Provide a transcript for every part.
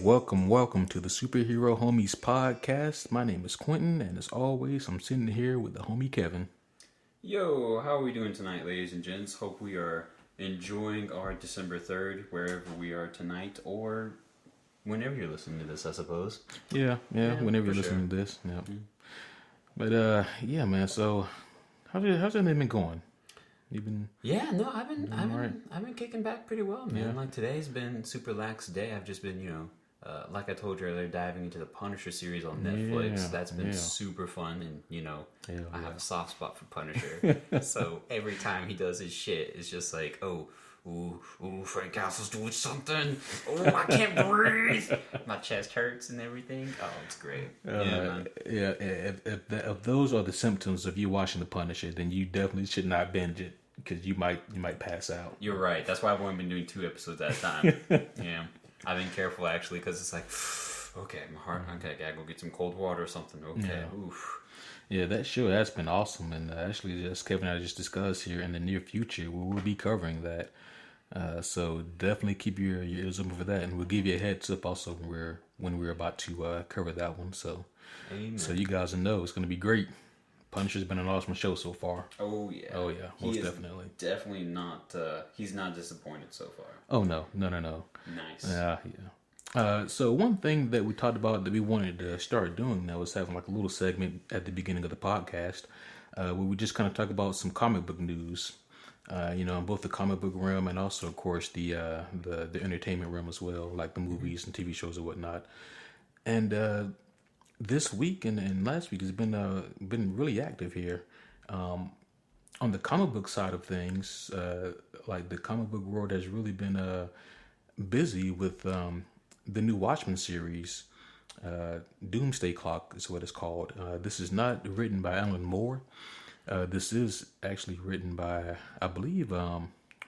Welcome to the Superhero Homies podcast. My name is Quentin, and as always, I'm sitting here with the homie Kevin. Yo, how are we doing tonight, ladies and gents? Hope we are enjoying our December 3rd, wherever we are tonight, or whenever you're listening to this, I suppose. Yeah, whenever you're listening to this. Yeah. Mm-hmm. But, yeah, man, so how's everything been going? I've been kicking back pretty well, man. Yeah. Like, today's been super lax day. I've just been, like I told you earlier, diving into the Punisher series on Netflix. Yeah, that's been super fun, and I have a soft spot for Punisher. So every time he does his shit, it's just like, ooh, Frank Castle's doing something. Oh, I can't breathe. My chest hurts and everything. Oh, it's great. Man. If those are the symptoms of you watching the Punisher, then you definitely should not binge it. Because you might pass out. You're right. That's why I've only been doing 2 episodes at a time. Yeah, I've been careful actually because it's like, okay, my heart. Okay, I gotta go get some cold water or something. Okay, yeah. Oof. Yeah, that show that's been awesome, and actually, as Kevin and I just discussed here, in the near future, we will be covering that. So definitely keep your ears open for that, and we'll give you a heads up also when we're about to cover that one. So, Amen. So you guys know it's going to be great. Punisher's been an awesome show so far. Oh yeah, most definitely. Definitely not. He's not disappointed so far. Oh no. Nice. Yeah. So one thing that we talked about that we wanted to start doing now is having like a little segment at the beginning of the podcast, where we just kind of talk about some comic book news. In both the comic book realm and also, of course, the entertainment realm as well, like the movies and TV shows and whatnot. And this week and last week has been really active here. On the comic book side of things, like the comic book world has really been busy with the new Watchmen series. Doomsday Clock is what it's called. This is not written by Alan Moore. This is actually written by, I believe, I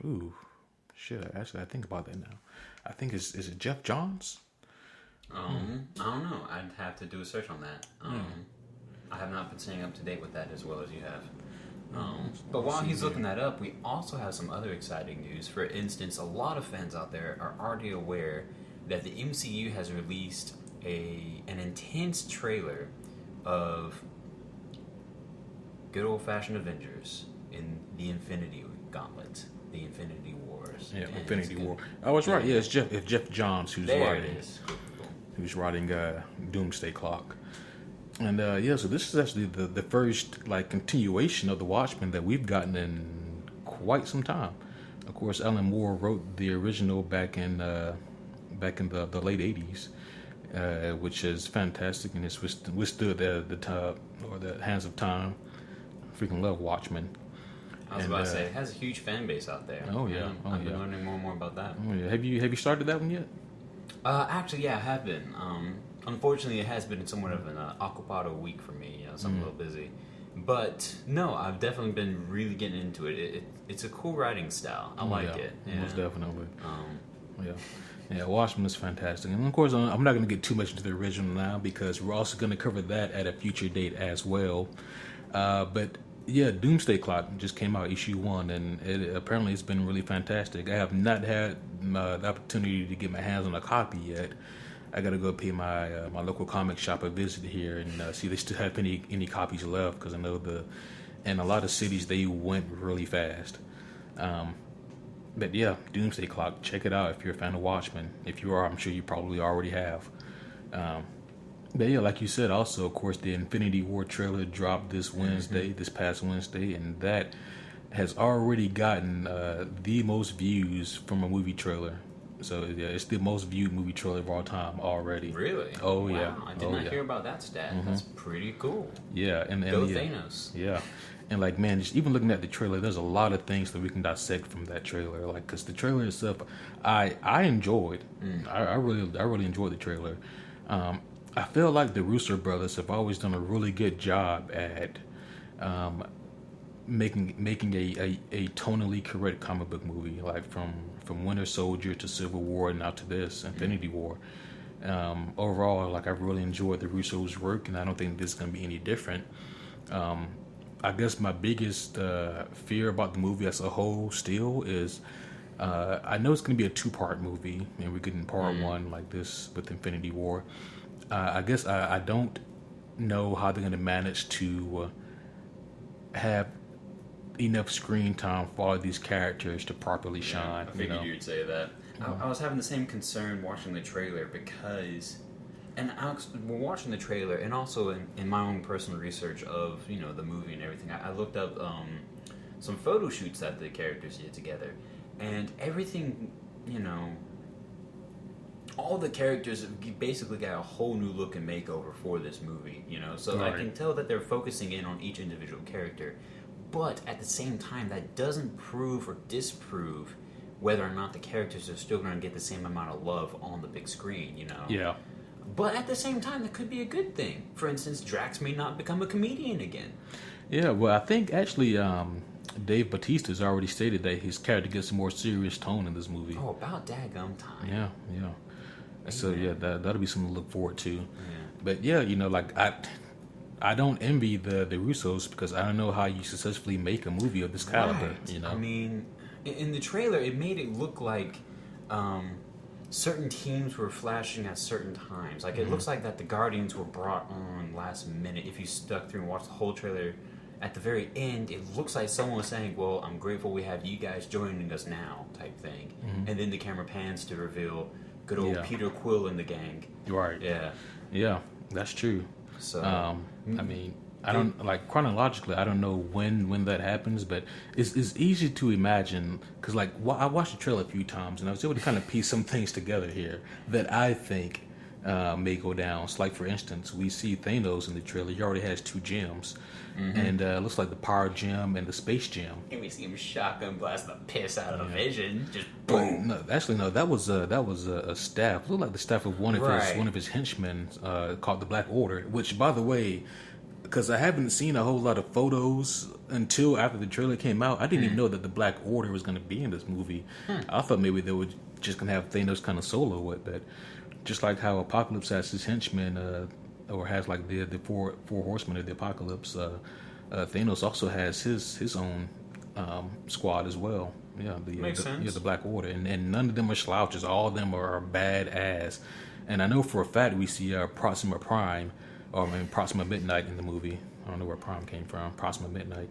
think about that now. I think is it Jeff Johns? I don't know. I'd have to do a search on that. I have not been staying up to date with that as well as you have. But while he's looking that up, we also have some other exciting news. For instance, a lot of fans out there are already aware that the MCU has released an intense trailer of good old-fashioned Avengers in the Infinity Gauntlet, the Infinity Wars. Yeah, Infinity War. I was right. Yeah, it's Jeff Johns who's writing. It is. Who's writing Doomsday Clock. And so this is actually the first continuation of the Watchmen that we've gotten in quite some time. Of course, Alan Moore wrote the original back in the late 80s, which is fantastic and has withstood the hands of time. Freaking love Watchmen. I was about to say, it has a huge fan base out there. Oh yeah, I've been learning more and more about that. Oh yeah, have you started that one yet? Actually, yeah, I have been. Unfortunately, it has been somewhat of an occupado week for me, so I'm a little busy. But no, I've definitely been really getting into it. It's a cool writing style. I like it. Yeah. Most definitely. Yeah, Watchmen is fantastic. And of course, I'm not going to get too much into the original now because we're also going to cover that at a future date as well. But yeah, Doomsday Clock just came out, issue 1, and apparently it's been really fantastic. I have not had the opportunity to get my hands on a copy yet. I got to go pay my local comic shop a visit here and see if they still have any copies left, because I know in a lot of cities they went really fast. But yeah, Doomsday Clock, check it out if you're a fan of Watchmen. If you are, I'm sure you probably already have. But yeah, like you said, also, of course, the Infinity War trailer dropped this past Wednesday, and that has already gotten the most views from a movie trailer. So yeah, it's the most viewed movie trailer of all time already. Really? Oh wow. Yeah. I did not hear about that stat. That's pretty cool. Yeah, and Go Thanos. Yeah, and man, just even looking at the trailer, there's a lot of things that we can dissect from that trailer. Because the trailer itself, I enjoyed. I really enjoyed the trailer. I feel like the Russo brothers have always done a really good job at making a tonally correct comic book movie, like from Winter Soldier to Civil War and now to this Infinity War. Overall, I really enjoyed the Russo's work, and I don't think this is going to be any different. I guess my biggest fear about the movie as a whole still is I know it's going to be a 2-part movie, and we're getting part 1 like this with Infinity War. I guess I don't know how they're going to manage to have enough screen time for all these characters to properly shine. I figured you'd say that. I was having the same concern watching the trailer because, and we're watching the trailer, and also in my own personal research of the movie and everything, I looked up some photo shoots that the characters did together, and everything, all the characters basically got a whole new look and makeover for this movie, so right. I can tell that they're focusing in on each individual character, but at the same time, that doesn't prove or disprove whether or not the characters are still going to get the same amount of love on the big screen, Yeah. But at the same time, that could be a good thing. For instance, Drax may not become a comedian again. Yeah, well, I think actually Dave Bautista's already stated that his character gets a more serious tone in this movie. Oh, about daggum time. Yeah. Amen. So, yeah, that'll be something to look forward to. Yeah. But, yeah, I don't envy the Russos because I don't know how you successfully make a movie of this caliber, Right. I mean, in the trailer, it made it look like certain teams were flashing at certain times. Like, it looks like that the Guardians were brought on last minute. If you stuck through and watched the whole trailer, at the very end, it looks like someone was saying, well, I'm grateful we have you guys joining us now, type thing. And then the camera pans to reveal good old Peter Quill and the gang. Right. Yeah. Yeah, that's true. So, I mean, I don't chronologically. I don't know when that happens, but it's easy to imagine because I watched the trailer a few times and I was able to kind of piece some things together here that I think may go down. So, like for instance, we see Thanos in the trailer. He already has 2 gems, and it looks like the power gem and the space gem. And we see him shotgun blast the piss out of Vision. Just boom. No, actually, no. That was a staff. It looked like the staff of one of his henchmen called the Black Order. Which, by the way, because I haven't seen a whole lot of photos until after the trailer came out, I didn't even know that the Black Order was going to be in this movie. I thought maybe they were just going to have Thanos kind of solo it, but just like how Apocalypse has his henchmen, or has like the four horsemen of the Apocalypse, Thanos also has his own squad as well. Yeah, Makes sense. Yeah, the Black Order, and none of them are slouches. All of them are badass. And I know for a fact we see Proxima Prime, or Proxima Midnight in the movie. I don't know where Prime came from. Proxima Midnight.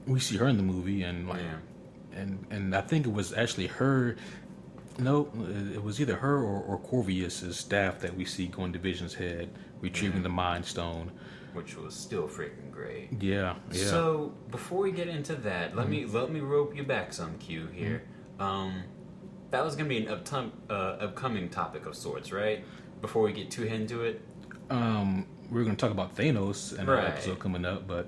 We see her in the movie, and and I think it was actually her. No, it was either her or Corvius' staff that we see going to Vision's head, retrieving the Mind Stone, which was still freaking great. Yeah. So before we get into that, let me rope you back some, Q here. That was gonna be an upcoming topic of sorts, right? Before we get too into it. We're going to talk about Thanos in an episode coming up, but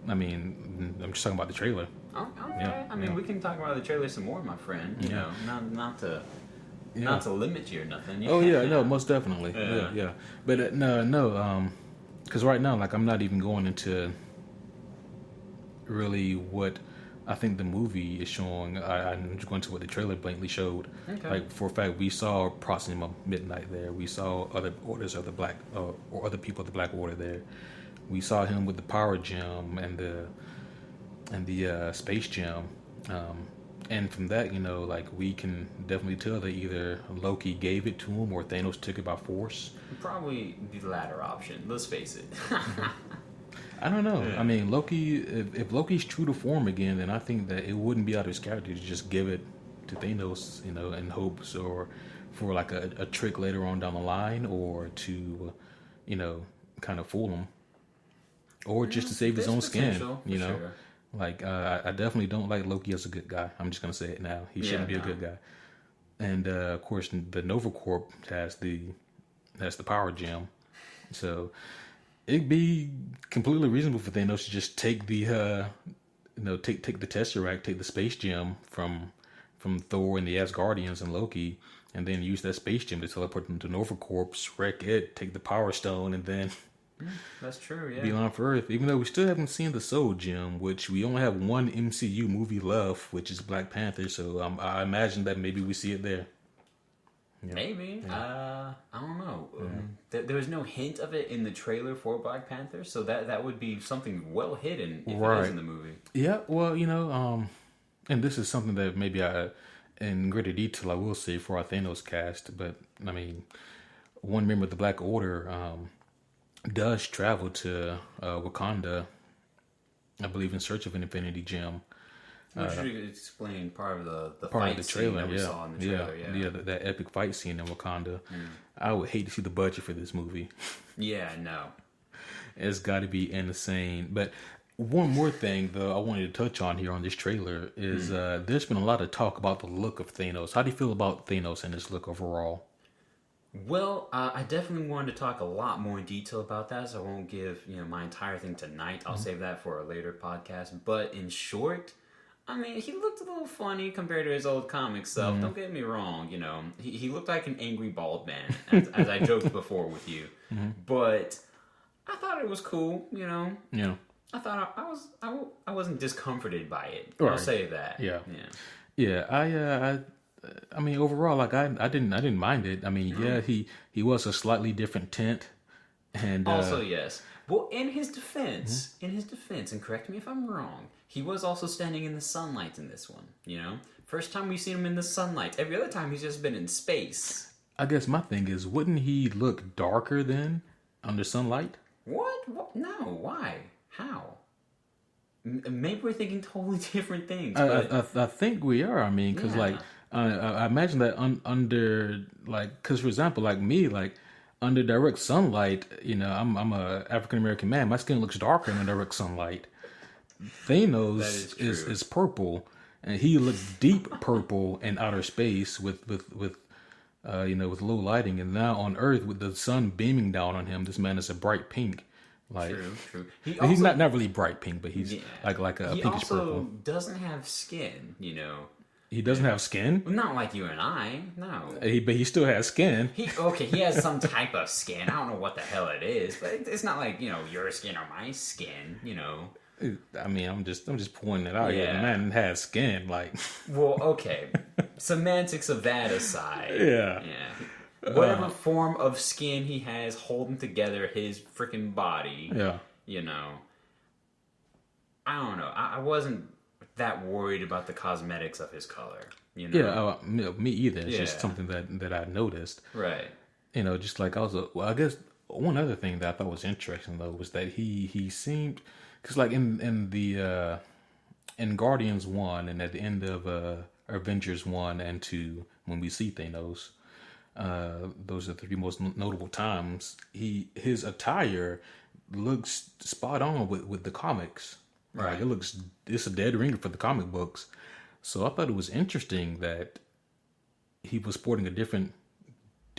I mean, I'm just talking about the trailer. Okay. Yeah, I mean, we can talk about the trailer some more, my friend. You know, not to limit you or nothing. Oh yeah, no, most definitely. Yeah. But no, because right now, I'm not even going into really what I think the movie is showing. I'm just going to what the trailer blatantly showed. Okay. Like, for a fact, we saw Proxima Midnight there. We saw other orders of the Black, or other people of the Black Order there. We saw him with the power gem and the space gem. And from that, we can definitely tell that either Loki gave it to him or Thanos took it by force. Probably the latter option. Let's face it. I don't know. Yeah. I mean, Loki. If Loki's true to form again, then I think that it wouldn't be out of his character to just give it to Thanos, in hopes or for like a trick later on down the line, or to, kind of fool him, or just to save his own skin. Sure. I definitely don't like Loki as a good guy. I'm just gonna say it now. He shouldn't be a good guy. And of course, the Nova Corp has the power gem, so it'd be completely reasonable for Thanos to just take the take the Tesseract, take the space gem from Thor and the Asgardians and Loki, and then use that space gem to teleport them to Nova Corp, wreck it, take the Power Stone, and then that's true. Yeah, be on for Earth. Even though we still haven't seen the Soul Gem, which we only have one MCU movie left, which is Black Panther. So I imagine that maybe we see it there. Yeah. Maybe. Yeah. I don't know. There was no hint of it in the trailer for Black Panther, so that would be something well hidden if it is in the movie. Yeah, well, And this is something that maybe in greater detail, I will say for our Thanos cast. But I mean, one member of the Black Order does travel to Wakanda, I believe, in search of an Infinity Gem. Which should explain part of the Part fight of the trailer, scene that we saw in the trailer. That epic fight scene in Wakanda. I would hate to see the budget for this movie. Yeah, no. It's got to be insane. But one more thing, though, I wanted to touch on here on this trailer is there's been a lot of talk about the look of Thanos. How do you feel about Thanos and his look overall? Well, I definitely wanted to talk a lot more in detail about that, so I won't give my entire thing tonight. I'll save that for a later podcast. But in short, I mean, he looked a little funny compared to his old comic self. Don't get me wrong, he looked like an angry bald man, as I joked before with you. But I thought it was cool, Yeah. I thought I wasn't discomforted by it. Right. I'll say that. Yeah. I mean, overall, like I didn't mind it. I mean, yeah, he was a slightly different tint, and also yes. Well, in his defense, and correct me if I'm wrong, he was also standing in the sunlight in this one. First time we've seen him in the sunlight. Every other time he's just been in space. I guess my thing is, wouldn't he look darker then under sunlight? What? No. Why? How? Maybe we're thinking totally different things. I think we are. I mean, because I imagine that under because for example, like me, like under direct sunlight, I'm a African American man. My skin looks darker in direct sunlight. Thanos is purple, and he looks deep purple in outer space with low lighting. And now on Earth, with the sun beaming down on him, this man is a bright pink. Like, true. He's not really bright pink, but he's like a pinkish purple. He also doesn't have skin, He doesn't have skin? Not like you and I, no. But he still has skin. He has some type of skin. I don't know what the hell it is, but it's not like, your skin or my skin, I mean, I'm just pointing it out here. The man has skin, like. Well, okay. Semantics of that aside. Yeah. Whatever form of skin he has holding together his freaking body. Yeah. I don't know. I wasn't that worried about the cosmetics of his color. Yeah, me either. It's just something that I noticed. Right. Just like I guess one other thing that I thought was interesting though was that he seemed, because like in Guardians 1 and at the end of Avengers 1 and 2, when we see Thanos, those are the three most notable times. His attire looks spot on with the comics. Right. Like it's a dead ringer for the comic books. So I thought it was interesting that he was sporting a different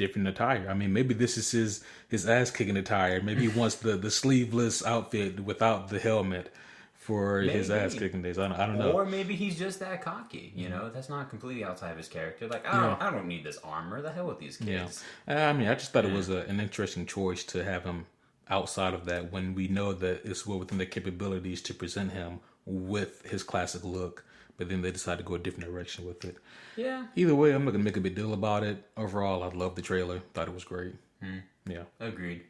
attire. I mean, maybe this is his ass kicking attire. Maybe he wants the sleeveless outfit without the helmet for his ass kicking days. I don't know. Or maybe he's just that cocky. That's not completely outside of his character. Like I don't need this armor. The hell with these kids. Yeah. I mean, I just thought it was an interesting choice to have him outside of that when we know that it's well within their capabilities to present him with his classic look, but then they decide to go a different direction with it. Yeah. Either way, I'm not gonna make a big deal about it. Overall, I loved the trailer. Thought it was great. Yeah. Agreed.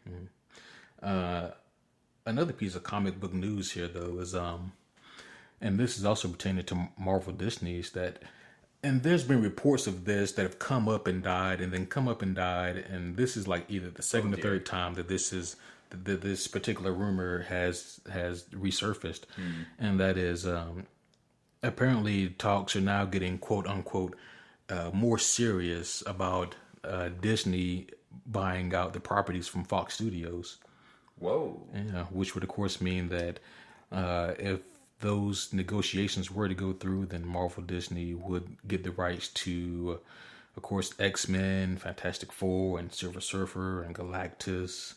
Another piece of comic book news here though is and this is also pertaining to Marvel Disney's and there's been reports of this that have come up and died and then come up and died, and this is like either the second or third time that this particular rumor has resurfaced, and that is apparently talks are now getting quote unquote more serious about Disney buying out the properties from Fox Studios. Whoa. Yeah, which would of course mean that if those negotiations were to go through, then Marvel Disney would get the rights to, of course, X-Men, Fantastic Four, and Silver Surfer, and Galactus.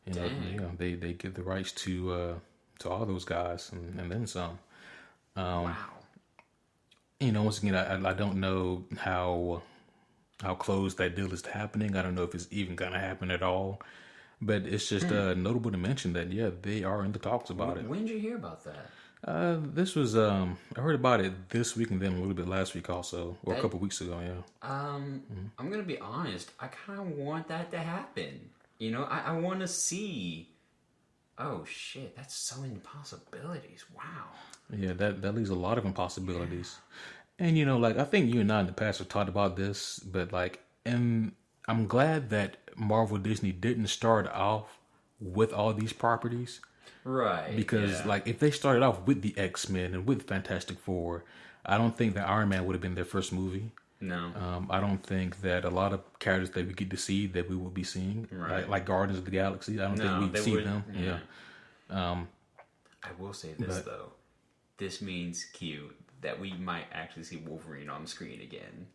They get the rights to all those guys and then some. Wow. Once again, I don't know how close that deal is happening. I don't know if it's even gonna happen at all. But it's just notable to mention that they are in the talks about it. When did you hear about that? This was I heard about it this week and then a little bit last week also, or a couple weeks ago. Yeah. I'm gonna be honest. I kind of want that to happen. I want to see Oh shit, that's so many possibilities. Wow. Yeah, that leaves a lot of impossibilities. And like I think you and I in the past have talked about this, but and I'm glad that Marvel Disney didn't start off with all these properties. Right. Because if they started off with the X-Men and with Fantastic Four, I don't think that Iron Man would have been their first movie. No. I don't think that a lot of characters that we get to see that we will be seeing, right. like Guardians of the Galaxy, I don't think we'd see them. Yeah. I will say this though. This means, Q, that we might actually see Wolverine on the screen again.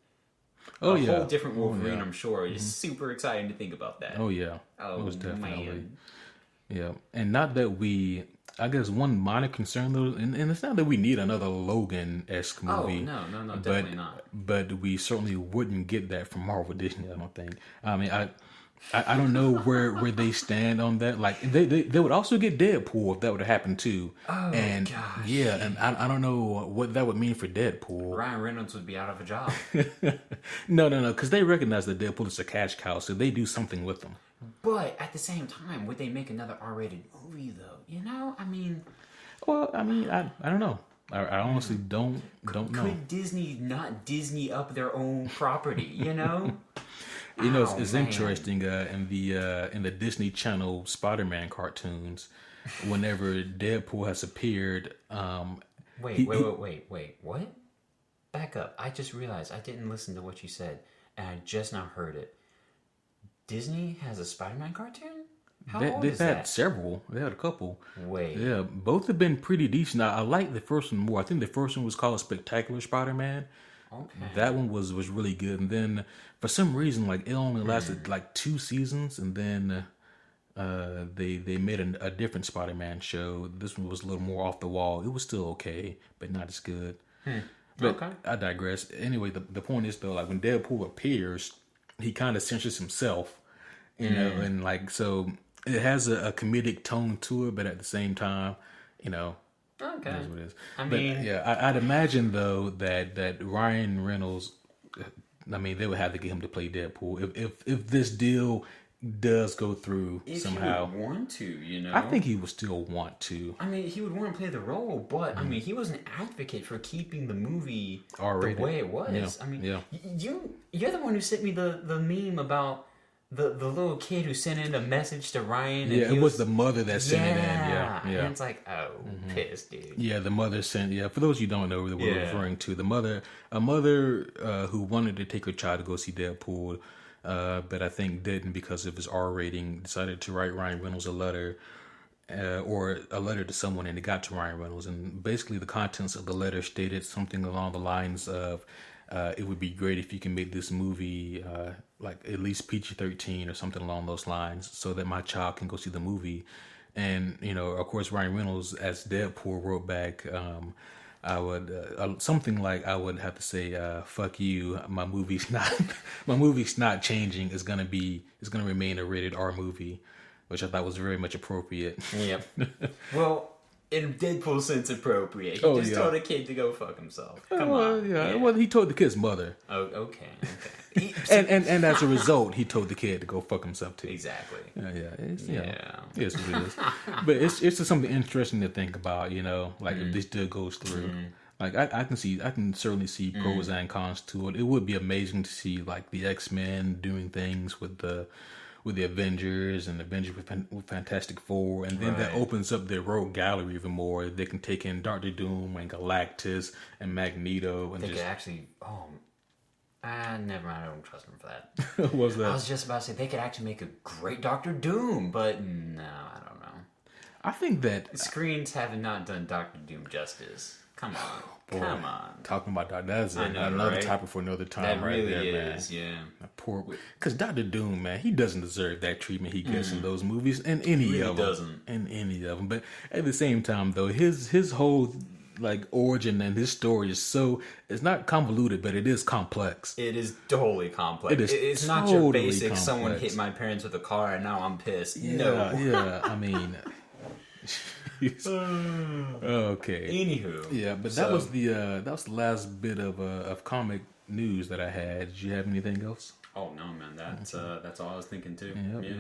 Oh, a yeah. whole different Wolverine, I'm sure. It's super exciting to think about that. Oh, yeah. Oh, most definitely. Man. Yeah. And not that I guess one minor concern, though, and it's not that we need another Logan-esque movie. Oh, no, definitely not. But we certainly wouldn't get that from Marvel Disney, I don't think. I mean, I don't know where they stand on that. Like they would also get Deadpool if that would have happened too. Oh, and gosh. Yeah, and I don't know what that would mean for Deadpool. Ryan Reynolds would be out of a job. No, because they recognize that Deadpool is a cash cow, so they do something with them. But at the same time, would they make another R-rated movie though? I mean. Well, I mean, I don't know. I honestly don't know. Could Disney not Disney up their own property? It's interesting in the Disney Channel Spider-Man cartoons. Whenever Deadpool has appeared, wait, what? Back up! I just realized I didn't listen to what you said, and I just now heard it. Disney has a Spider-Man cartoon. How old is that? They've had several. They had a couple. Wait. Yeah, both have been pretty decent. I like the first one more. I think the first one was called Spectacular Spider-Man. Okay. That one was really good. And then for some reason, it only lasted 2 seasons, and then they made a different Spider-Man show. This one was a little more off the wall. It was still okay, but not as good. But okay. I digress. Anyway, the point is though, when Deadpool appears, he kind of censors himself, and so it has a comedic tone to it, but at the same time, Okay. It is what it is. Yeah, I'd imagine though that Ryan Reynolds, they would have to get him to play Deadpool if this deal does go through somehow. If he would want to, I think he would still want to. He would want to play the role, but he was an advocate for keeping the movie R-rated. The way it was. You're the one who sent me the meme about the little kid who sent in a message to Ryan. And it was the mother that sent it in. Yeah. And it's pissed, dude. Yeah, the mother sent. Yeah, for those you don't know, we're referring to a mother who wanted to take her child to go see Deadpool, but I think didn't because of his R rating. Decided to write Ryan Reynolds a letter. Or a letter to someone, and it got to Ryan Reynolds. And basically, the contents of the letter stated something along the lines of, "It would be great if you can make this movie at least PG-13 or something along those lines, so that my child can go see the movie." And of course, Ryan Reynolds as Deadpool wrote back, I would something like I would have to say, "Fuck you, my movie's not changing. It's gonna remain a rated R movie." Which I thought was very much appropriate. Yep. Well, in Deadpool sense, appropriate. He just told a kid to go fuck himself. Come on. Yeah. Well, he told the kid's mother. Oh, okay. and as a result, he told the kid to go fuck himself too. Exactly. It's what it is. But it's just something interesting to think about. If this deal goes through. I can certainly see pros and cons to it. It would be amazing to see the X-Men doing things with the Avengers and Avengers with Fantastic Four, and then that opens up their rogue gallery even more. They can take in Doctor Doom and Galactus and Magneto, and they could actually. Never mind. I don't trust them for that. What was that? I was just about to say they could actually make a great Doctor Doom, but no, I don't know. I think that screens have not done Doctor Doom justice. Come on. Boy, come on. Talking about that, that's another topic for another time. That right really there, is, man. yeah. Poor, because Doctor Doom, man, he doesn't deserve that treatment he gets in those movies, in any of them. Doesn't. In any of them, but at the same time, though, his whole origin and his story is it's not convoluted, but it is complex. It is totally complex. It's totally not your basic. Complex. Someone hit my parents with a car and now I'm pissed. Yeah, no. Yeah. I mean. Okay. Anywho, yeah, but that was the last bit of comic news that I had. Did you have anything else? Oh no, man, that's all I was thinking too.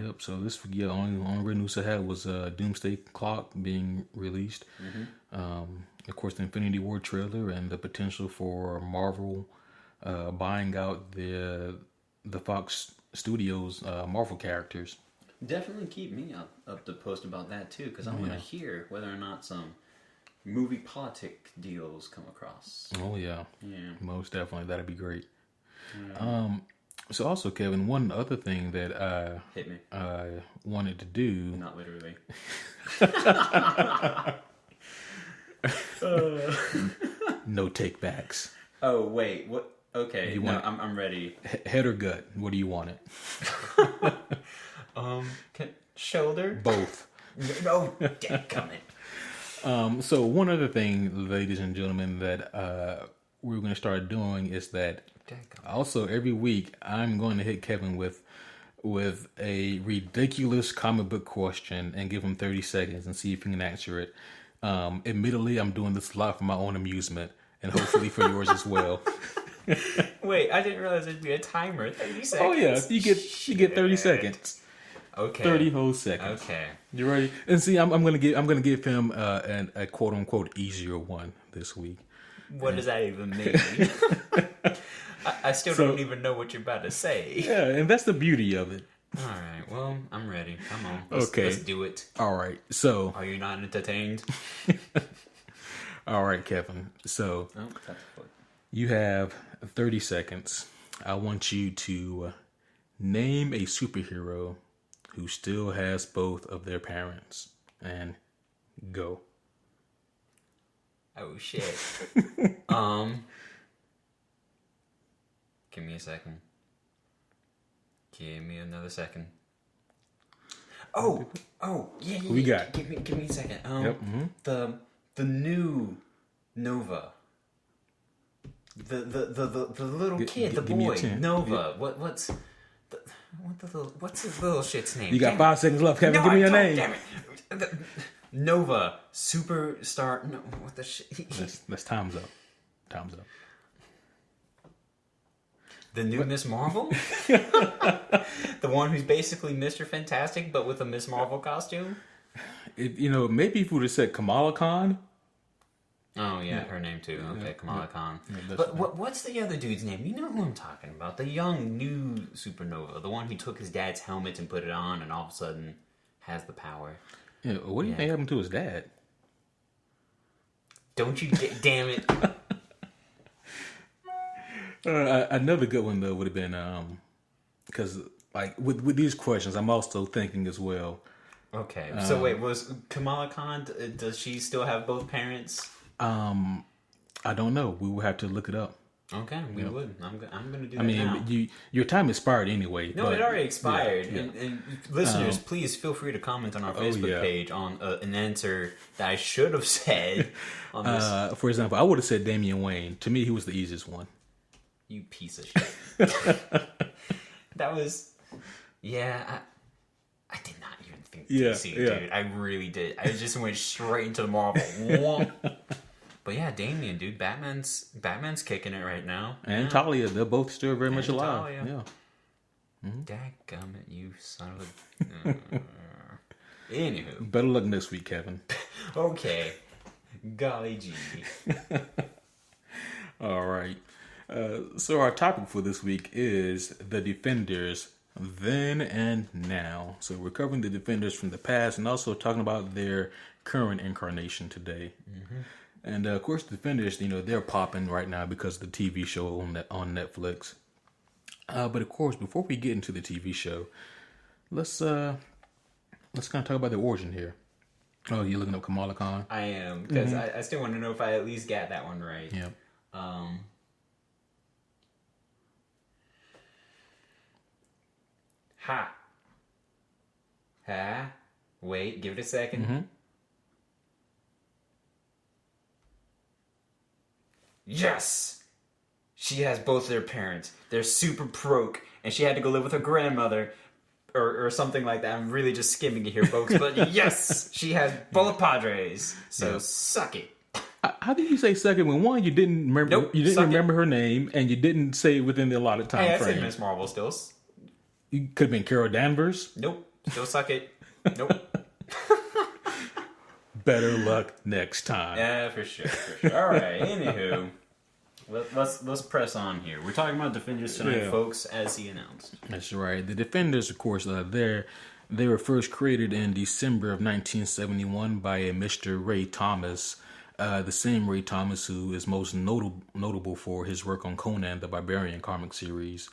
Yep. So this only real news I had was Doomsday Clock being released. Of course, the Infinity War trailer and the potential for Marvel buying out the Fox Studios Marvel characters. Definitely keep me up to post about that too, because I want to hear whether or not some movie politic deals come across. Oh yeah, most definitely. That'd be great. Yeah. So also, Kevin, one other thing that hit me. I wanted to do. Not literally. No take backs. Oh wait, what? Okay, I'm ready. Head or gut? What do you want it? Shoulder. Both. No, dadgummit. So one other thing, ladies and gentlemen, that we're going to start doing is that also every week I'm going to hit Kevin with a ridiculous comic book question and give him 30 seconds and see if he can answer it. Admittedly, I'm doing this a lot for my own amusement and hopefully for yours as well. Wait, I didn't realize there'd be a timer. 30 seconds. Oh yeah, you get 30 seconds. Okay. 30 whole seconds. Okay. You ready? And see, I'm gonna give him a quote unquote easier one this week. What does that even mean? I still don't even know what you're about to say. Yeah, and that's the beauty of it. All right. Well, I'm ready. Come on. Let's do it. All right. So. Are you not entertained? All right, Kevin. So. Oh, that's a foot. You have 30 seconds. I want you to name a superhero who still has both of their parents. And go. Oh, shit. Give me a second. Give me another second. Oh, yeah. Who we got? Give me a second. Yep. The new Nova. The little kid, the boy, Nova. Yeah. What's his little shit's name? You got 5 seconds left, Kevin. Give me your name. Damn it. Nova, superstar. No, what the shit? That's time's up. Time's up. The new Miss Marvel? The one who's basically Mr. Fantastic, but with a Miss Marvel costume? Maybe if we would have said Kamala Khan. Oh, yeah, her name too. Okay, Kamala Khan. Yeah, but what's the other dude's name? You know who I'm talking about. The young, new supernova. The one who took his dad's helmet and put it on and all of a sudden has the power. Yeah, what do you think happened to his dad? Don't you damn it. Another good one, though, would have been... Because, with these questions, I'm also thinking as well. Okay, so wait, was Kamala Khan... Does she still have both parents? I don't know. We will have to look it up. Okay, we would. I'm going to do that now. Your time expired anyway. No, it already expired. Yeah. And listeners, please feel free to comment on our Facebook page on an answer that I should have said on this. For example, I would have said Damian Wayne. To me, he was the easiest one. You piece of shit. That was... Yeah, I did not even think DC, dude. I really did. I just went straight into the Marvel. But yeah, Damian, dude, Batman's kicking it right now. And Talia, they're both still very much alive. Talia. Yeah. Dadgummit, you son of a... Anywho. Better luck next week, Kevin. Okay. Golly gee. All right. So our topic for this week is the Defenders then and now. So we're covering the Defenders from the past and also talking about their current incarnation today. Mm-hmm. And of course, the Defenders, they're popping right now because of the TV show on Netflix. But of course, before we get into the TV show, let's kind of talk about the origin here. Oh, you're looking up Kamala Khan? I am, because I still want to know if I at least got that one right. Yeah. Wait, give it a second. Mm-hmm. Yes! She has both their parents. They're super broke, and she had to go live with her grandmother, or something like that. I'm really just skimming it here, folks. But yes, she has both padres. So suck it. How did you say second when one you didn't remember? Nope, you didn't remember her name, and you didn't say within the allotted time frame. I said Miss Marvel still. You could have been Carol Danvers. Nope, still suck it. Nope. Better luck next time. Yeah, for sure. All right. Anywho, let's press on here. We're talking about Defenders tonight, folks, as he announced. That's right. The Defenders, of course, they were first created in December of 1971 by a Mr. Ray Thomas, the same Ray Thomas who is most notable for his work on Conan the Barbarian comic series.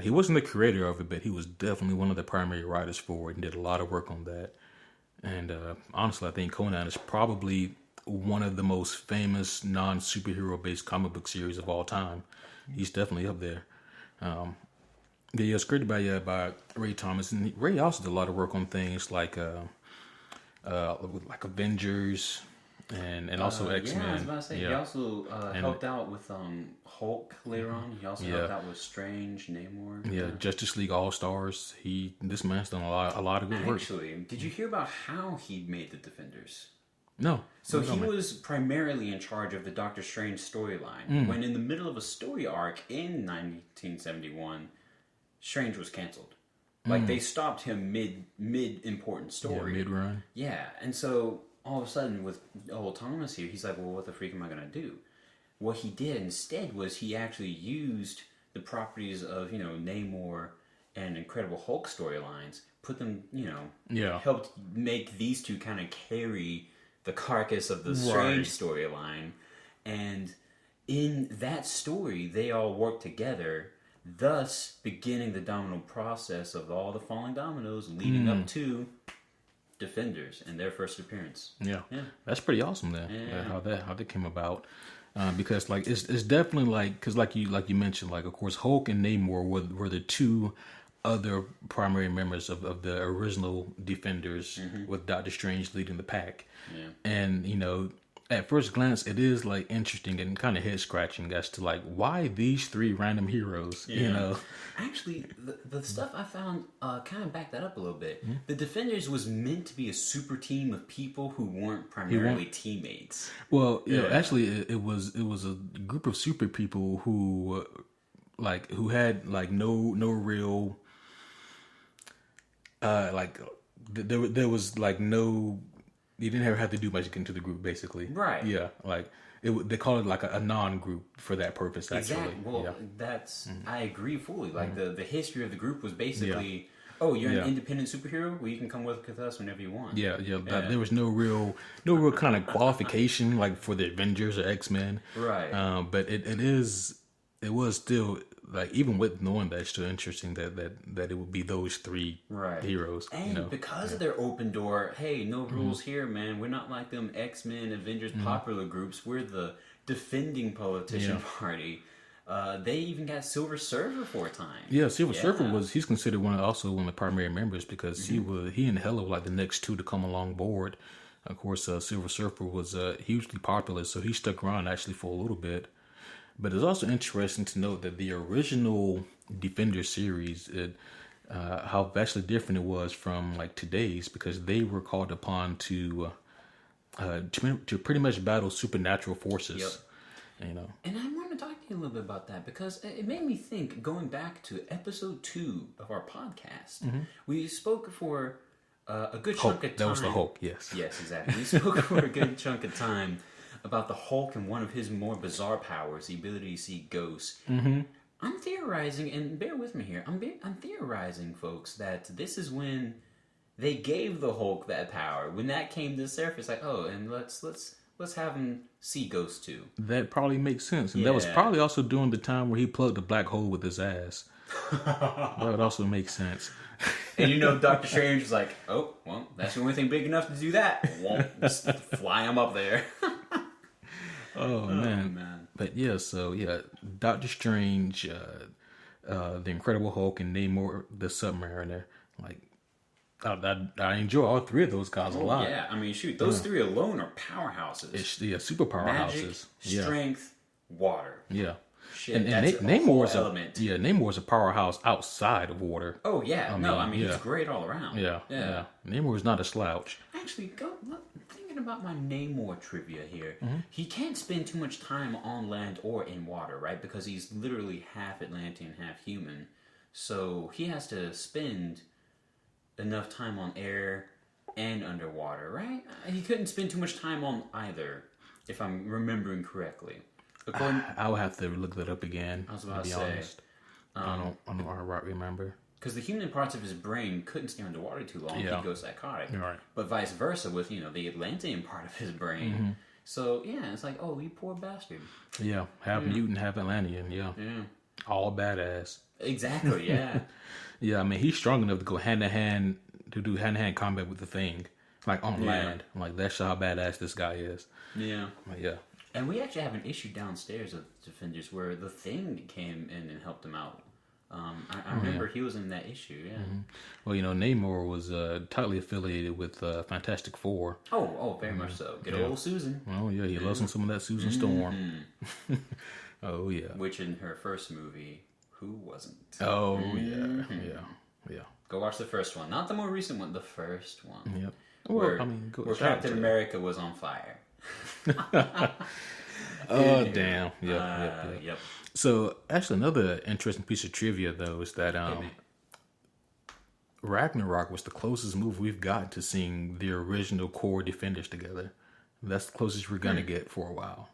He wasn't the creator of it, but he was definitely one of the primary writers for it and did a lot of work on that. And honestly, I think Conan is probably one of the most famous non-superhero based comic book series of all time. He's definitely up there. It was created by Ray Thomas, and Ray also did a lot of work on things like Avengers and also X-Men. Yeah, I was about to say, he also helped out with Hulk later on. He also helped out with Strange, Namor. Yeah, Justice League All-Stars. This man's done a lot of good work. Actually, did you hear about how he made the Defenders? No. So he was primarily in charge of the Doctor Strange storyline. When in the middle of a story arc in 1971, Strange was canceled. Like, they stopped him mid important story. Yeah, mid-run. Yeah, and so all of a sudden with old Thomas here, he's like, well, what the freak am I going to do? What he did instead was he actually used the properties of, Namor and Incredible Hulk storylines, put them, helped make these two kind of carry the carcass of the Strange storyline. And in that story, they all work together, thus beginning the domino process of all the falling dominoes leading up to Defenders and their first appearance. Yeah. That's pretty awesome. How that came about, because like it's definitely like, because like you mentioned, like of course Hulk and Namor were the two other primary members of the original Defenders, with Doctor Strange leading the pack. And at first glance, it is like interesting and kind of head scratching as to like why these three random heroes. Actually, the stuff I found kind of backed that up a little bit. The Defenders was meant to be a super team of people who weren't primarily teammates. Well, actually, it was a group of super people who had like no real there was like no. You didn't ever have to do much to get into the group, basically. Right. Yeah, like they call it like a non-group for that purpose. Actually, exactly. Well, that's I agree fully. Like the history of the group was basically, oh, you're an independent superhero. Well, you can come with us whenever you want. Yeah. There was no real kind of qualification like for the Avengers or X-Men. Right. But it was still. Like even with knowing that, it's still interesting that it would be those three heroes, and because of their open door. Hey, no rules here, man. We're not like them X-Men, Avengers, popular groups. We're the defending politician party. They even got Silver Surfer for a time. Yeah, Silver Surfer he's considered one of the primary members because he and Hela were like the next two to come along board. Of course, Silver Surfer was hugely popular, so he stuck around actually for a little bit. But it's also interesting to note that the original Defender series, how vastly different it was from like today's, because they were called upon to pretty much battle supernatural forces. And I want to talk to you a little bit about that because it made me think. Going back to episode 2 of our podcast, we spoke for a good chunk of time. That was the Hulk. Yes, exactly. We spoke for a good chunk of time about the Hulk and one of his more bizarre powers, the ability to see ghosts. I'm theorizing, and bear with me here, I'm theorizing, folks, that this is when they gave the Hulk that power. When that came to the surface, like, oh, and let's have him see ghosts too. That probably makes sense. And that was probably also during the time where he plugged a black hole with his ass. That would also make sense. And Doctor Strange was like, oh, well, that's the only thing big enough to do that. Won't just fly him up there. Oh man. But Doctor Strange, the Incredible Hulk, and Namor the Submariner. Like, I enjoy all three of those guys a lot. Yeah, I mean, shoot, those three alone are powerhouses. Super powerhouses. Magic, strength, water. Yeah. Shit, and that's a Namor's whole element. Namor's a powerhouse outside of water. Oh yeah, I mean he's great all around. Yeah. Namor's not a slouch. Actually, thinking about my Namor trivia here. He can't spend too much time on land or in water, right? Because he's literally half Atlantean, half human. So he has to spend enough time on air and underwater, right? He couldn't spend too much time on either, if I'm remembering correctly. I'll have to look that up again. I was about to say. Honest. I don't remember. Because the human parts of his brain couldn't stay underwater too long. Yeah. He'd go psychotic. Right. But vice versa with, the Atlantean part of his brain. So, yeah, it's like, oh, you poor bastard. Yeah, half mutant, half Atlantean, yeah. All badass. Exactly, yeah. Yeah, I mean, he's strong enough to go hand-to-hand, to do hand-to-hand combat with the Thing. Like, on land. I'm like, that's how badass this guy is. Yeah. Like, yeah. And we actually have an issue downstairs of Defenders where the Thing came in and helped him out. I remember he was in that issue, yeah. Well, Namor was tightly affiliated with Fantastic Four. Oh, very much so. Good old Susan. Oh, yeah, he loves some of that Susan Storm. Oh, yeah. Which in her first movie, who wasn't? Oh, yeah. Go watch the first one. Not the more recent one, the first one. Yep. Where Captain America was on fire. Oh, damn. Yep. Yep. So, actually, another interesting piece of trivia, though, is that Ragnarok was the closest movie we've gotten to seeing the original core Defenders together. That's the closest we're going to get for a while.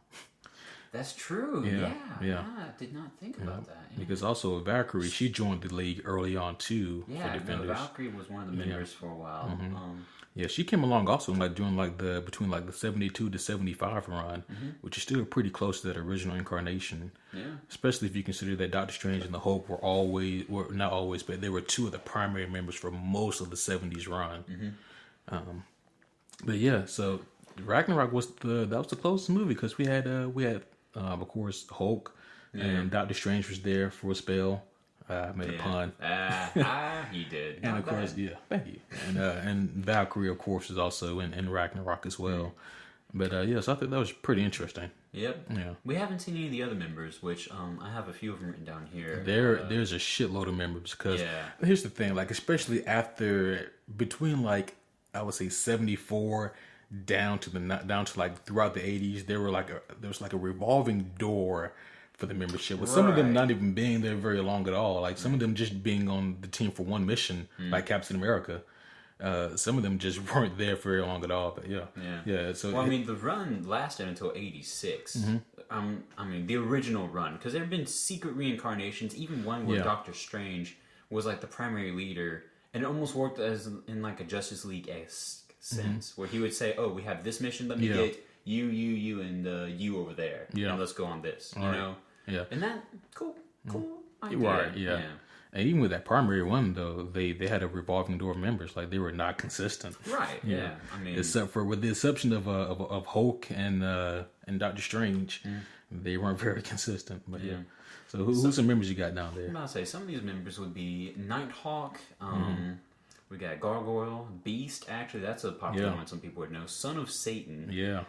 That's true. Yeah. I did not think about that. Yeah. Because also Valkyrie, she joined the league early on, too, for Defenders. Valkyrie was one of the members for a while. Yeah, she came along also between the 72 to 75 run, which is still pretty close to that original incarnation. Yeah. Especially if you consider that Doctor Strange and the Hulk were not always, but they were two of the primary members for most of the 70s run. But yeah, so Ragnarok was the closest movie because we had of course Hulk and Doctor Strange was there for a spell. I made a pun. He did. And of course, thank you. And Valkyrie, of course, is also in Ragnarok as well. But so I think that was pretty interesting. Yep. Yeah. We haven't seen any of the other members, which I have a few of them written down here. There's a shitload of members because here's the thing, especially between I would say 74 down to throughout the 80s, there was a revolving door for the membership, with some of them not even being there very long at all. Some of them just being on the team for one mission, like Captain America. Some of them just weren't there for very long at all. But yeah. So the run lasted until '86. The original run, because there have been secret reincarnations, even one where Doctor Strange was the primary leader, and it almost worked as in a Justice League-esque sense, where he would say, "Oh, we have this mission. Let me get you, and you over there, and let's go on this." You know. Yeah, and that cool idea. Right, yeah. And even with that primary one, though, they had a revolving door of members. They were not consistent. Right. Yeah. Except for with the exception of Hulk and Doctor Strange, they weren't very consistent. But yeah. So who's some members you got down there? I'm about to say some of these members would be Nighthawk. We got Gargoyle, Beast. Actually, that's a popular one. Some people would know. Son of Satan. Yeah.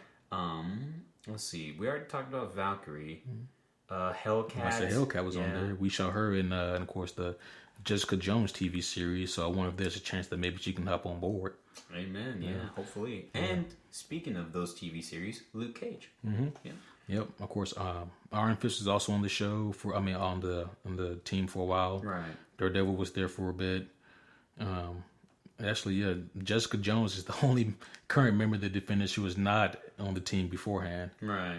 Let's see. We already talked about Valkyrie. Hellcat. I said Hellcat was on there. We saw her in, of course, the Jessica Jones TV series. So I wonder if there's a chance that maybe she can hop on board. Amen. Yeah, hopefully. And speaking of those TV series, Luke Cage. Yeah. Yep. Of course, Iron Fist is also on the show on the team for a while. Right. Daredevil was there for a bit. Actually, Jessica Jones is the only current member of the Defenders who was not on the team beforehand. Right.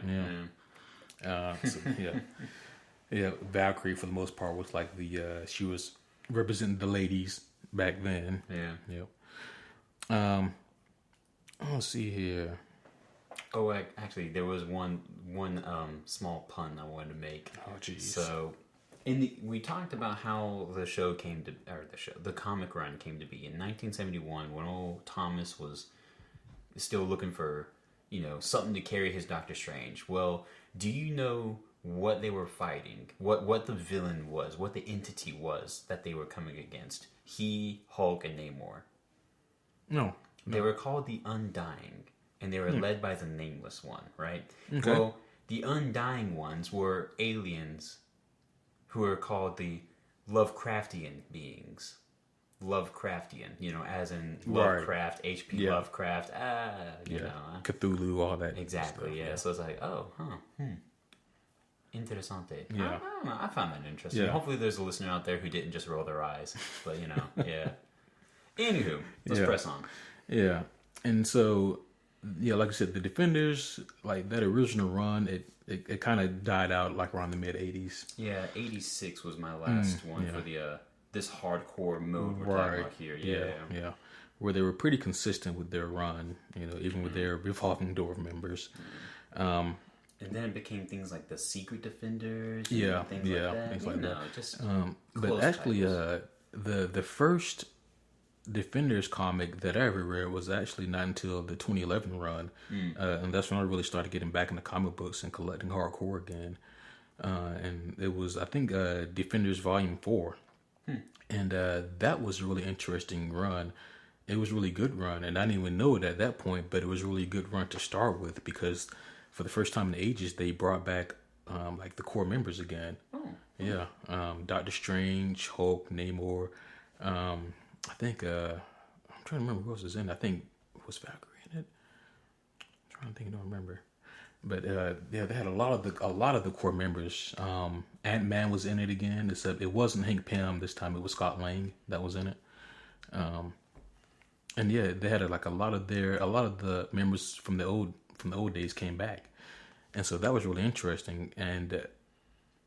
Yeah. Valkyrie for the most part was she was representing the ladies back then. Let's see here. Oh, actually, there was one small pun I wanted to make. Oh, jeez. So, we talked about how the comic run came to be in 1971 when old Thomas was still looking for something to carry his Doctor Strange. Well, do you know what they were fighting? What the villain was? What the entity was that they were coming against? He, Hulk, and Namor. No. They were called the Undying, and they were led by the Nameless One, right? Okay. Well, the Undying ones were aliens who are called the Lovecraftian beings. Lovecraftian, as in Lovecraft, H.P. Lovecraft, Cthulhu, all that. Exactly, stuff, So it's like, Interessante. Yeah. I don't know. I found that interesting. Yeah. Hopefully there's a listener out there who didn't just roll their eyes. But, yeah. Anywho, let's press on. Yeah. And so, like I said, the Defenders, like that original run, it kind of died out like around the mid-'80s. Yeah, 86 was my last one for the this hardcore mode we're talking about here. Yeah. Where they were pretty consistent with their run, even with their revolving door members. And then it became things like the Secret Defenders. Things like that. Things like that. Just but actually, the first Defenders comic that I ever read was actually not until the 2011 run, and that's when I really started getting back into comic books and collecting hardcore again. And it was, I think, Defenders Volume 4, and that was a really interesting run. It was a really good run, and I didn't even know it at that point, but it was a really good run to start with because for the first time in ages they brought back like the core members again. Doctor Strange, Hulk, Namor. I think I'm trying to remember who else was in it. I think was Valkyrie in it. I'm trying to think, I don't remember. But they had a lot of the core members. Ant-Man was in it again, except it wasn't Hank Pym this time. It was Scott Lang that was in it. And they had a lot of the members from the old days came back, and so that was really interesting. And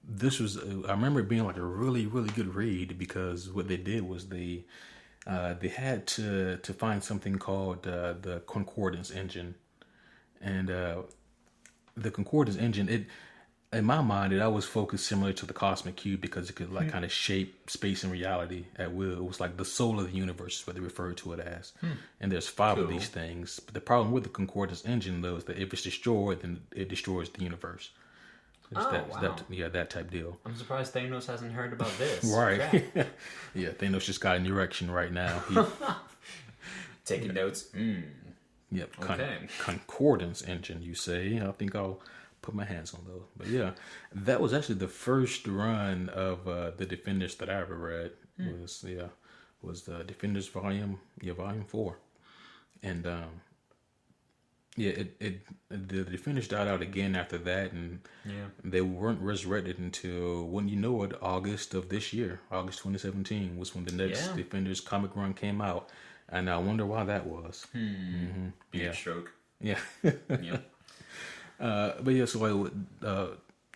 this was I remember it being like a really, really good read because what they did was they had to find something called the Concordance engine, and the Concordance engine, in my mind, it always focused similar to the Cosmic Cube because it could kind of shape space and reality at will. It was like the soul of the universe is what they refer to it as. And there's 5 of these things. But the problem with the Concordance engine, though, is that if it's destroyed, then it destroys the universe. That type deal. I'm surprised Thanos hasn't heard about this. Right. Thanos just got an erection right now. Taking notes. Yep. Okay. Concordance engine, you say. I think I'll put my hands on those. But that was actually the first run of the Defenders that I ever read. Was the Defenders Volume 4. And the Defenders died out again after that, and they weren't resurrected until, when you know it, August of this year, August 2017 was when the next Defenders comic run came out, and I wonder why that was. Stroke. Yeah. Yep. So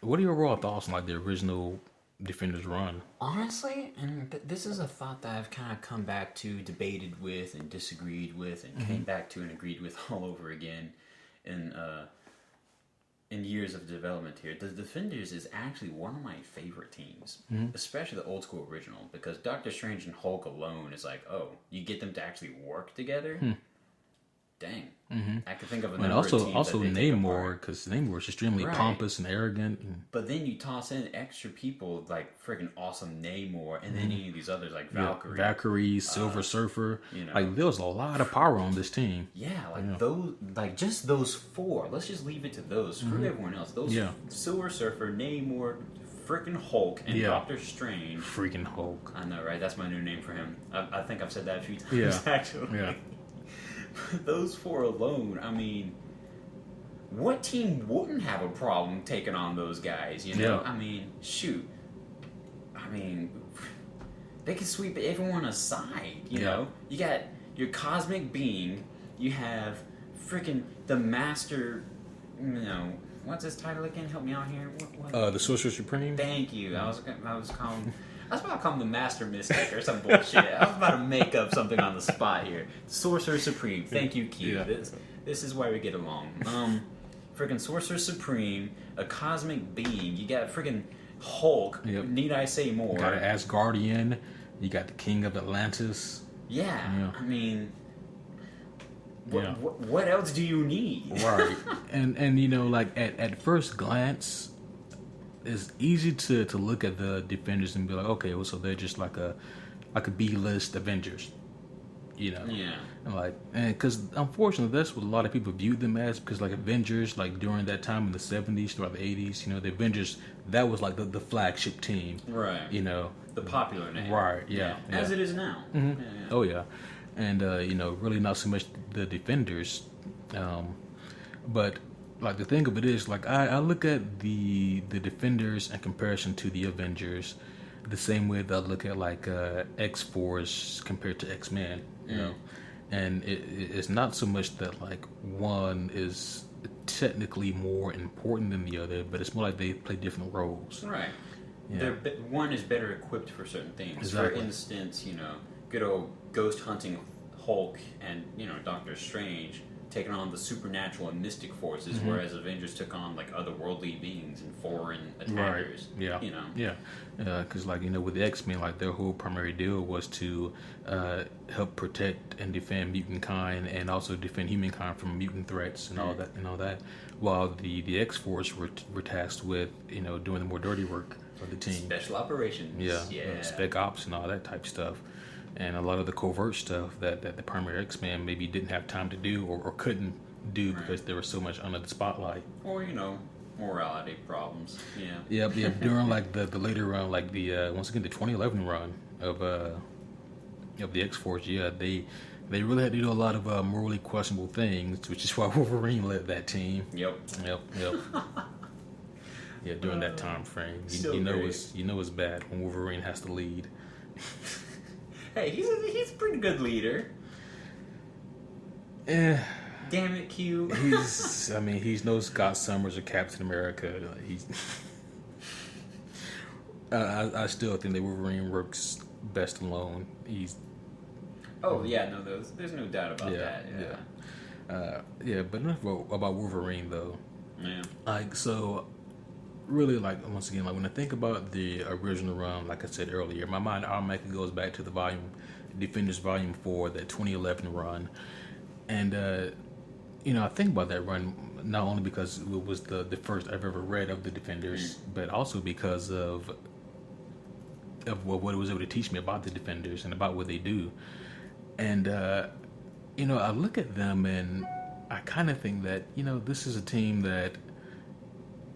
what are your overall thoughts on like the original Defenders run? Honestly, and this is a thought that I've kind of come back to, debated with, and disagreed with, and came back to and agreed with all over again in years of development here. The Defenders is actually one of my favorite teams, especially the old school original, because Doctor Strange and Hulk alone is like, you get them to actually work together. Dang. I could think of a number of teams. Also Namor, because Namor is extremely pompous and arrogant. But then you toss in extra people like freaking awesome Namor, and then any of these others like Valkyrie, Silver Surfer. Like there was a lot of power on this team. Those, like just those 4. Let's just leave it to those. Screw everyone else. Those Silver Surfer, Namor, freaking Hulk, and Doctor Strange. Freaking Hulk. I know, right? That's my new name for him. I think I've said that a few times actually. Yeah. Those 4 alone, I mean, what team wouldn't have a problem taking on those guys, I mean, shoot. I mean, they can sweep everyone aside, you know? You got your cosmic being, you have freaking the master, what's his title again? Help me out here. What? The Sorcerer Supreme? Thank you. I was about to call him the Master Mystic or some bullshit. I was about to make up something on the spot here. Sorcerer Supreme. Thank you, Q. This is why we get along. Freaking Sorcerer Supreme, a cosmic being. You got freaking Hulk. Need I say more? You got an Asgardian. You got the King of Atlantis. I mean, what else do you need? Right. and like at first glance, it's easy to look at the Defenders and be like, okay, well, so they're just like a B-list Avengers. you know. Yeah. And because unfortunately, that's what a lot of people viewed them as. Because like Avengers, like during that time in the 70s, throughout the 80s, you know, the Avengers, that was like the flagship team. Right. You know, the popular name. Right. Yeah. As it is now. Mm-hmm. Yeah. Oh yeah, and you know, really not so much the Defenders, but. Like the thing of it is, like I look at the Defenders in comparison to the Avengers, the same way that I look at like X-Force compared to X-Men, you know, and it's not so much that like one is technically more important than the other, but it's more like they play different roles. Right. Yeah. One is better equipped for certain things. Exactly. For instance, you know, good old ghost hunting Hulk and you know Doctor Strange taking on the supernatural and mystic forces, whereas Avengers took on like otherworldly beings and foreign attackers. Right. Yeah. You know. Yeah. Because like you know, with the X-Men, like their whole primary deal was to help protect and defend mutant kind, and also defend humankind from mutant threats and all that. While the X-Force were tasked with you know doing the more dirty work of the team. Special operations. Yeah. Spec ops and all that type stuff. And a lot of the covert stuff that the primary X-Men maybe didn't have time to do or couldn't do because there was so much under the spotlight. Or, you know, morality problems. Yeah. Yeah. During like the later run, like the once again the 2011 run of the X-Force, they really had to do a lot of morally questionable things, which is why Wolverine led that team. Yep. Yeah, during that time frame, you know it's bad when Wolverine has to lead. Hey, he's a pretty good leader. Yeah. Damn it, Q. He's no Scott Summers or Captain America. I still think that Wolverine works best alone. Oh yeah, no, there's no doubt about that. Yeah. But enough about Wolverine though. Yeah. Like so. Really, like once again, like when I think about the original run, like I said earlier, my mind automatically goes back to the Defenders Volume 4, that 2011 run, and you know I think about that run not only because it was the first I've ever read of the Defenders, but also because of what it was able to teach me about the Defenders and about what they do, and you know I look at them and I kind of think that you know this is a team that.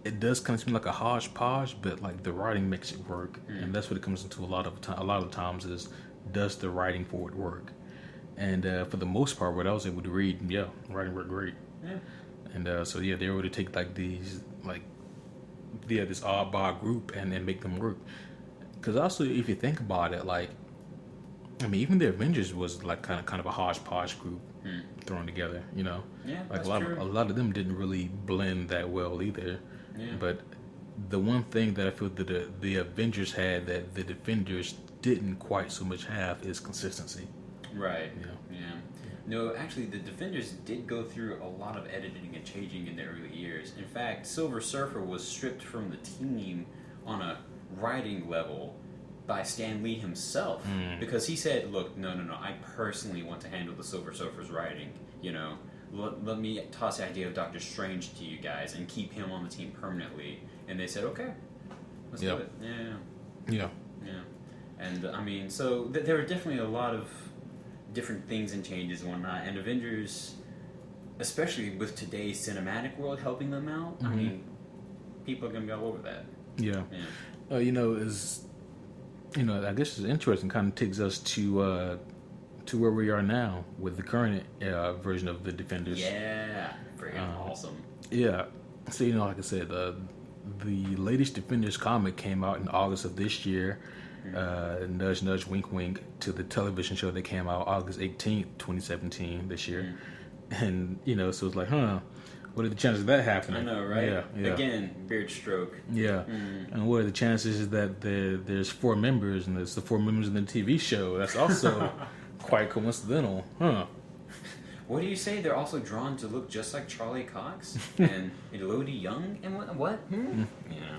It does kind of seem like a hodgepodge, but like the writing makes it work, and that's what it comes into a lot of times is does the writing for it work? And for the most part, what I was able to read, writing worked great. Yeah. And so they were able to take like these this oddball group and then make them work. Because also, if you think about it, like I mean, even the Avengers was like kind of a hodgepodge group thrown together, you know. Yeah, like that's true. a lot of them didn't really blend that well either. Yeah. But the one thing that I feel that the Avengers had that the Defenders didn't quite so much have is consistency. Right. Yeah. No, actually, the Defenders did go through a lot of editing and changing in the early years. In fact, Silver Surfer was stripped from the team on a writing level by Stan Lee himself because he said, "Look, no, I personally want to handle the Silver Surfer's writing. You know." Let me toss the idea of Doctor Strange to you guys and keep him on the team permanently. And they said, okay, let's do it. Yeah. And I mean, so there are definitely a lot of different things and changes and whatnot. And Avengers, especially with today's cinematic world helping them out, I mean, people are going to be all over that. Yeah. You know, I guess it's interesting, kind of takes us to where we are now with the current version of the Defenders. Yeah, freaking awesome. Yeah, so you know, like I said, the latest Defenders comic came out in August of this year. Nudge, nudge, wink, wink to the television show that came out August 18th, 2017 this year. And you know, so it's like, what are the chances of that happening? I know, right? Yeah. Again, beard stroke. Yeah. And what are the chances that there's 4 members and there's the 4 members in the TV show? That's also quite coincidental, huh? What do you say? They're also drawn to look just like Charlie Cox and Elodie Young and what? Yeah.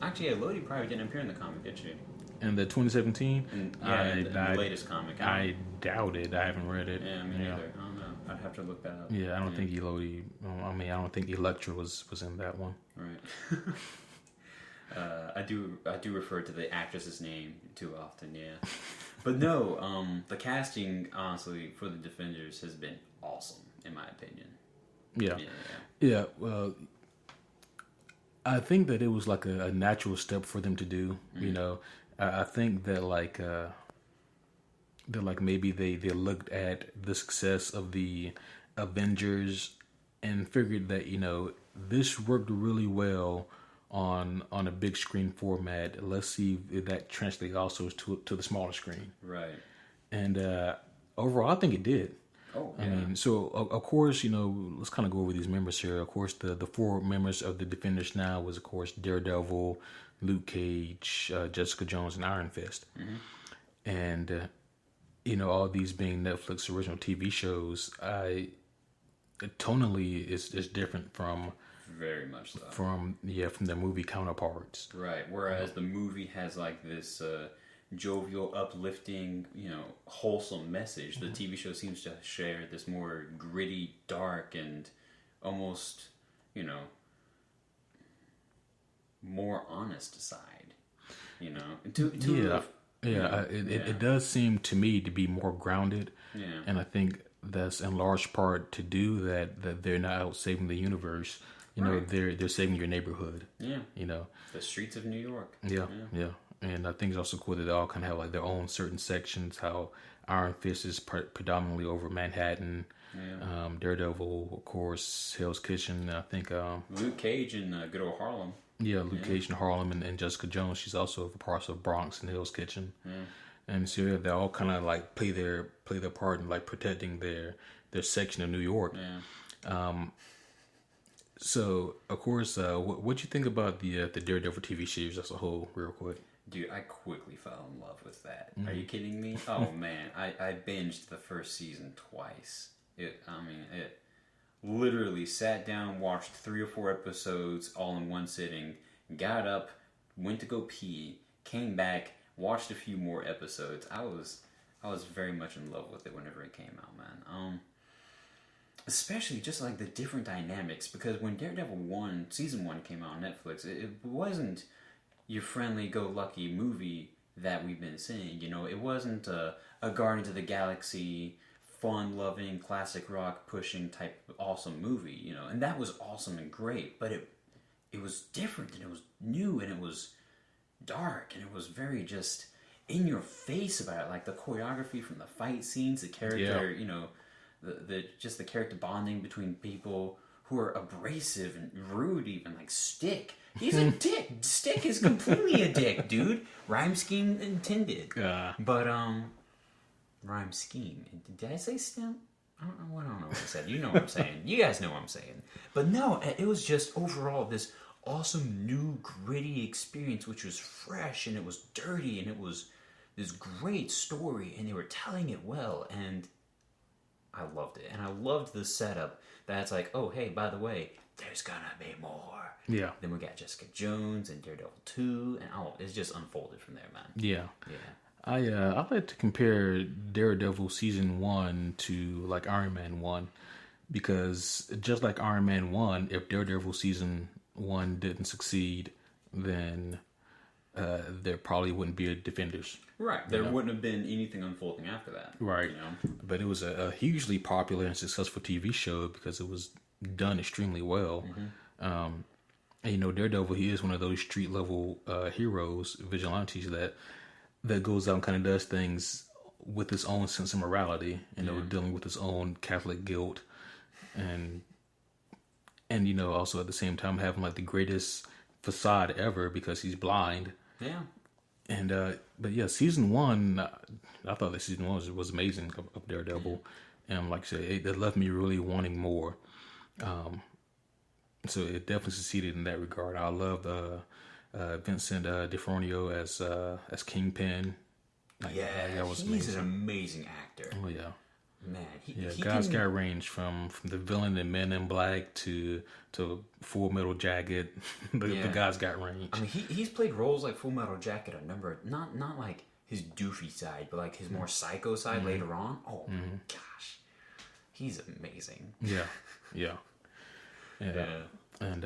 Actually, Elodie probably didn't appear in the comic, did she? In the 2017? In the latest comic. I doubt it. I haven't read it. Yeah, me neither. I don't know. I'd have to look that up. Yeah, I don't think Elodie... I don't think Elektra was in that one. Right. I do refer to the actress's name too often, yeah. But no, the casting, honestly, for the Defenders has been awesome, in my opinion. Yeah. Well, I think that it was like a natural step for them to do. You know, I think that maybe they looked at the success of the Avengers and figured that this worked really well on a big screen format. Let's see if that translates also to the smaller screen. Right. And overall, I think it did. Oh, yeah. I mean, so of course, let's kind of go over these members here. Of course, the four members of the Defenders now was, of course, Daredevil, Luke Cage, Jessica Jones, and Iron Fist. And all these being Netflix original TV shows, tonally is different from. Very much so. From their movie counterparts. Right. Whereas the movie has like this jovial, uplifting, wholesome message. The TV show seems to share this more gritty, dark, and almost, more honest side. It does seem to me to be more grounded. Yeah. And I think that's in large part to do that they're not out saving the universe. They're saving your neighborhood. Yeah. The streets of New York. Yeah. And I think it's also cool that they all kind of have like their own certain sections. How Iron Fist is predominantly over Manhattan. Yeah. Daredevil, of course, Hell's Kitchen. I think Luke Cage in good old Harlem. Yeah, Luke Cage in Harlem, and Jessica Jones. She's also a part of Bronx and Hell's Kitchen. Yeah. And so they all kind of like play their part in like protecting their section of New York. Yeah. So, of course, what'd you think about the Daredevil TV series as a whole, real quick? Dude, I quickly fell in love with that. Are you kidding me? Oh, man. I binged the first season twice. It literally sat down, watched 3 or 4 episodes all in one sitting, got up, went to go pee, came back, watched a few more episodes. I was very much in love with it whenever it came out, man. Especially just like the different dynamics, because when Daredevil season 1 came out on Netflix, it wasn't your friendly go lucky movie that we've been seeing. It wasn't a Guardians of the Galaxy fun loving classic rock pushing type awesome movie, and that was awesome and great, but it was different and it was new and it was dark and it was very just in your face about it, like the choreography from the fight scenes, the character, the character bonding between people who are abrasive and rude, even like Stick. He's a dick. Stick is completely a dick, dude. Rhyme scheme intended. But rhyme scheme. Did I say stem? I don't know what I said. You know what I'm saying. You guys know what I'm saying. But no, it was just overall this awesome new gritty experience, which was fresh and it was dirty and it was this great story and they were telling it well, and I loved it. And I loved the setup that's like, oh, hey, by the way, there's gonna be more. Yeah. Then we got Jessica Jones and Daredevil 2, and it's just unfolded from there, man. Yeah. I like to compare Daredevil season 1 to like Iron Man 1, because just like Iron Man 1, if Daredevil season 1 didn't succeed, then there probably wouldn't be a Defenders. Right. There wouldn't have been anything unfolding after that. Right. But it was a hugely popular and successful TV show because it was done extremely well. And Daredevil, he is one of those street level heroes, vigilantes that goes out and kind of does things with his own sense of morality, dealing with his own Catholic guilt, and also at the same time having like the greatest facade ever because he's blind. Yeah. And but yeah, season 1, I thought that season 1 was amazing of Daredevil, and like I said, it left me really wanting more. So it definitely succeeded in that regard. I love Vincent D'Onofrio as Kingpin. He's an amazing actor. Oh yeah, man. He guys got range from the villain in Men in Black to Full Metal Jacket. The guys got range. I mean, he's played roles like Full Metal Jacket a number, not like his doofy side, but like his more psycho side later on. Oh my gosh, he's amazing. Yeah. And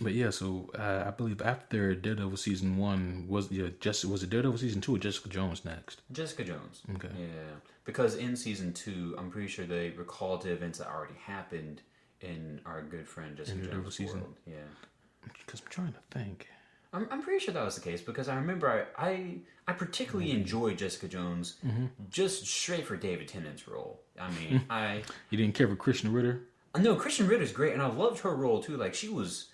But yeah, so I believe after Daredevil season 1 was was it Daredevil season 2 or Jessica Jones next? Jessica Jones. Okay. Yeah, because in season 2, I'm pretty sure they recalled the events that already happened in our good friend Jessica Jones' season. World. Yeah. Because I'm trying to think. I'm pretty sure that was the case because I remember I particularly enjoyed Jessica Jones just straight for David Tennant's role. I mean, You didn't care for Christian Ritter? No, Christian Ritter's great, and I loved her role too. Like she was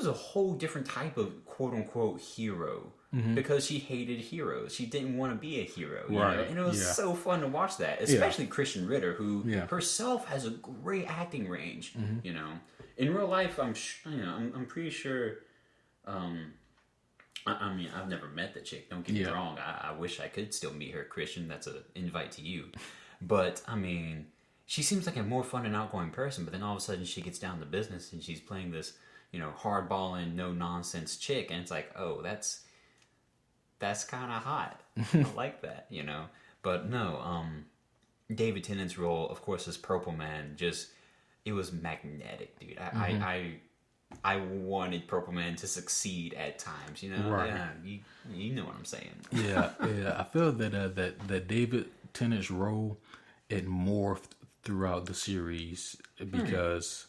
a whole different type of quote unquote hero because she hated heroes. She didn't want to be a hero, you know? And it was so fun to watch that, especially Christian Ritter, who herself has a great acting range. You know, in real life, I'm pretty sure. I mean, I've never met the chick. Don't get me wrong. I wish I could still meet her, Christian. That's an invite to you. But I mean, she seems like a more fun and outgoing person. But then all of a sudden, she gets down to business and she's playing this, hardballing, no nonsense chick, and it's like, oh, that's kind of hot. I like that, But no, David Tennant's role, of course, as Purple Man, it was magnetic, dude. I wanted Purple Man to succeed at times, Right. Yeah, you know what I'm saying. Yeah. I feel that David Tennant's role, it morphed throughout the series because,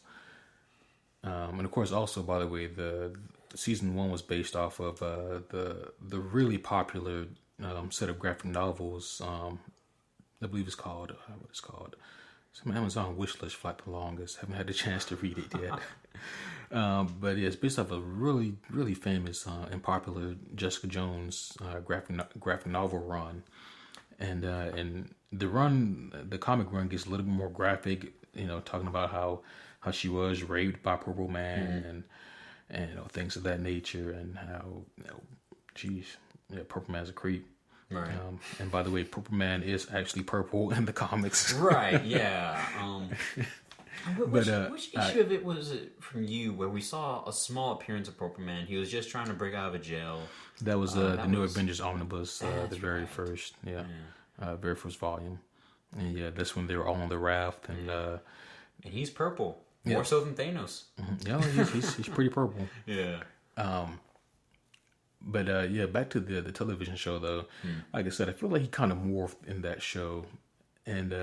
and of course, also by the way, the season 1 was based off of the really popular set of graphic novels. I believe it's called what it's called. It's on Amazon wish list for like the longest. Haven't had the chance to read it yet. But yeah, it's based off a really, really famous and popular Jessica Jones graphic novel run, and the comic run gets a little bit more graphic. Talking about how she was raped by Purple Man and things of that nature, and how Purple Man's a creep. Right. And by the way, Purple Man is actually purple in the comics. Right. Yeah. Which issue of it was it from you where we saw a small appearance of Purple Man? He was just trying to break out of a jail. That was the New Avengers Omnibus, the very first, very first volume. And that's when they were all on the raft. And he's purple. More so than Thanos. Yeah, he's pretty purple. Yeah. But back to the television show though. Like I said, I feel like he kind of morphed in that show, and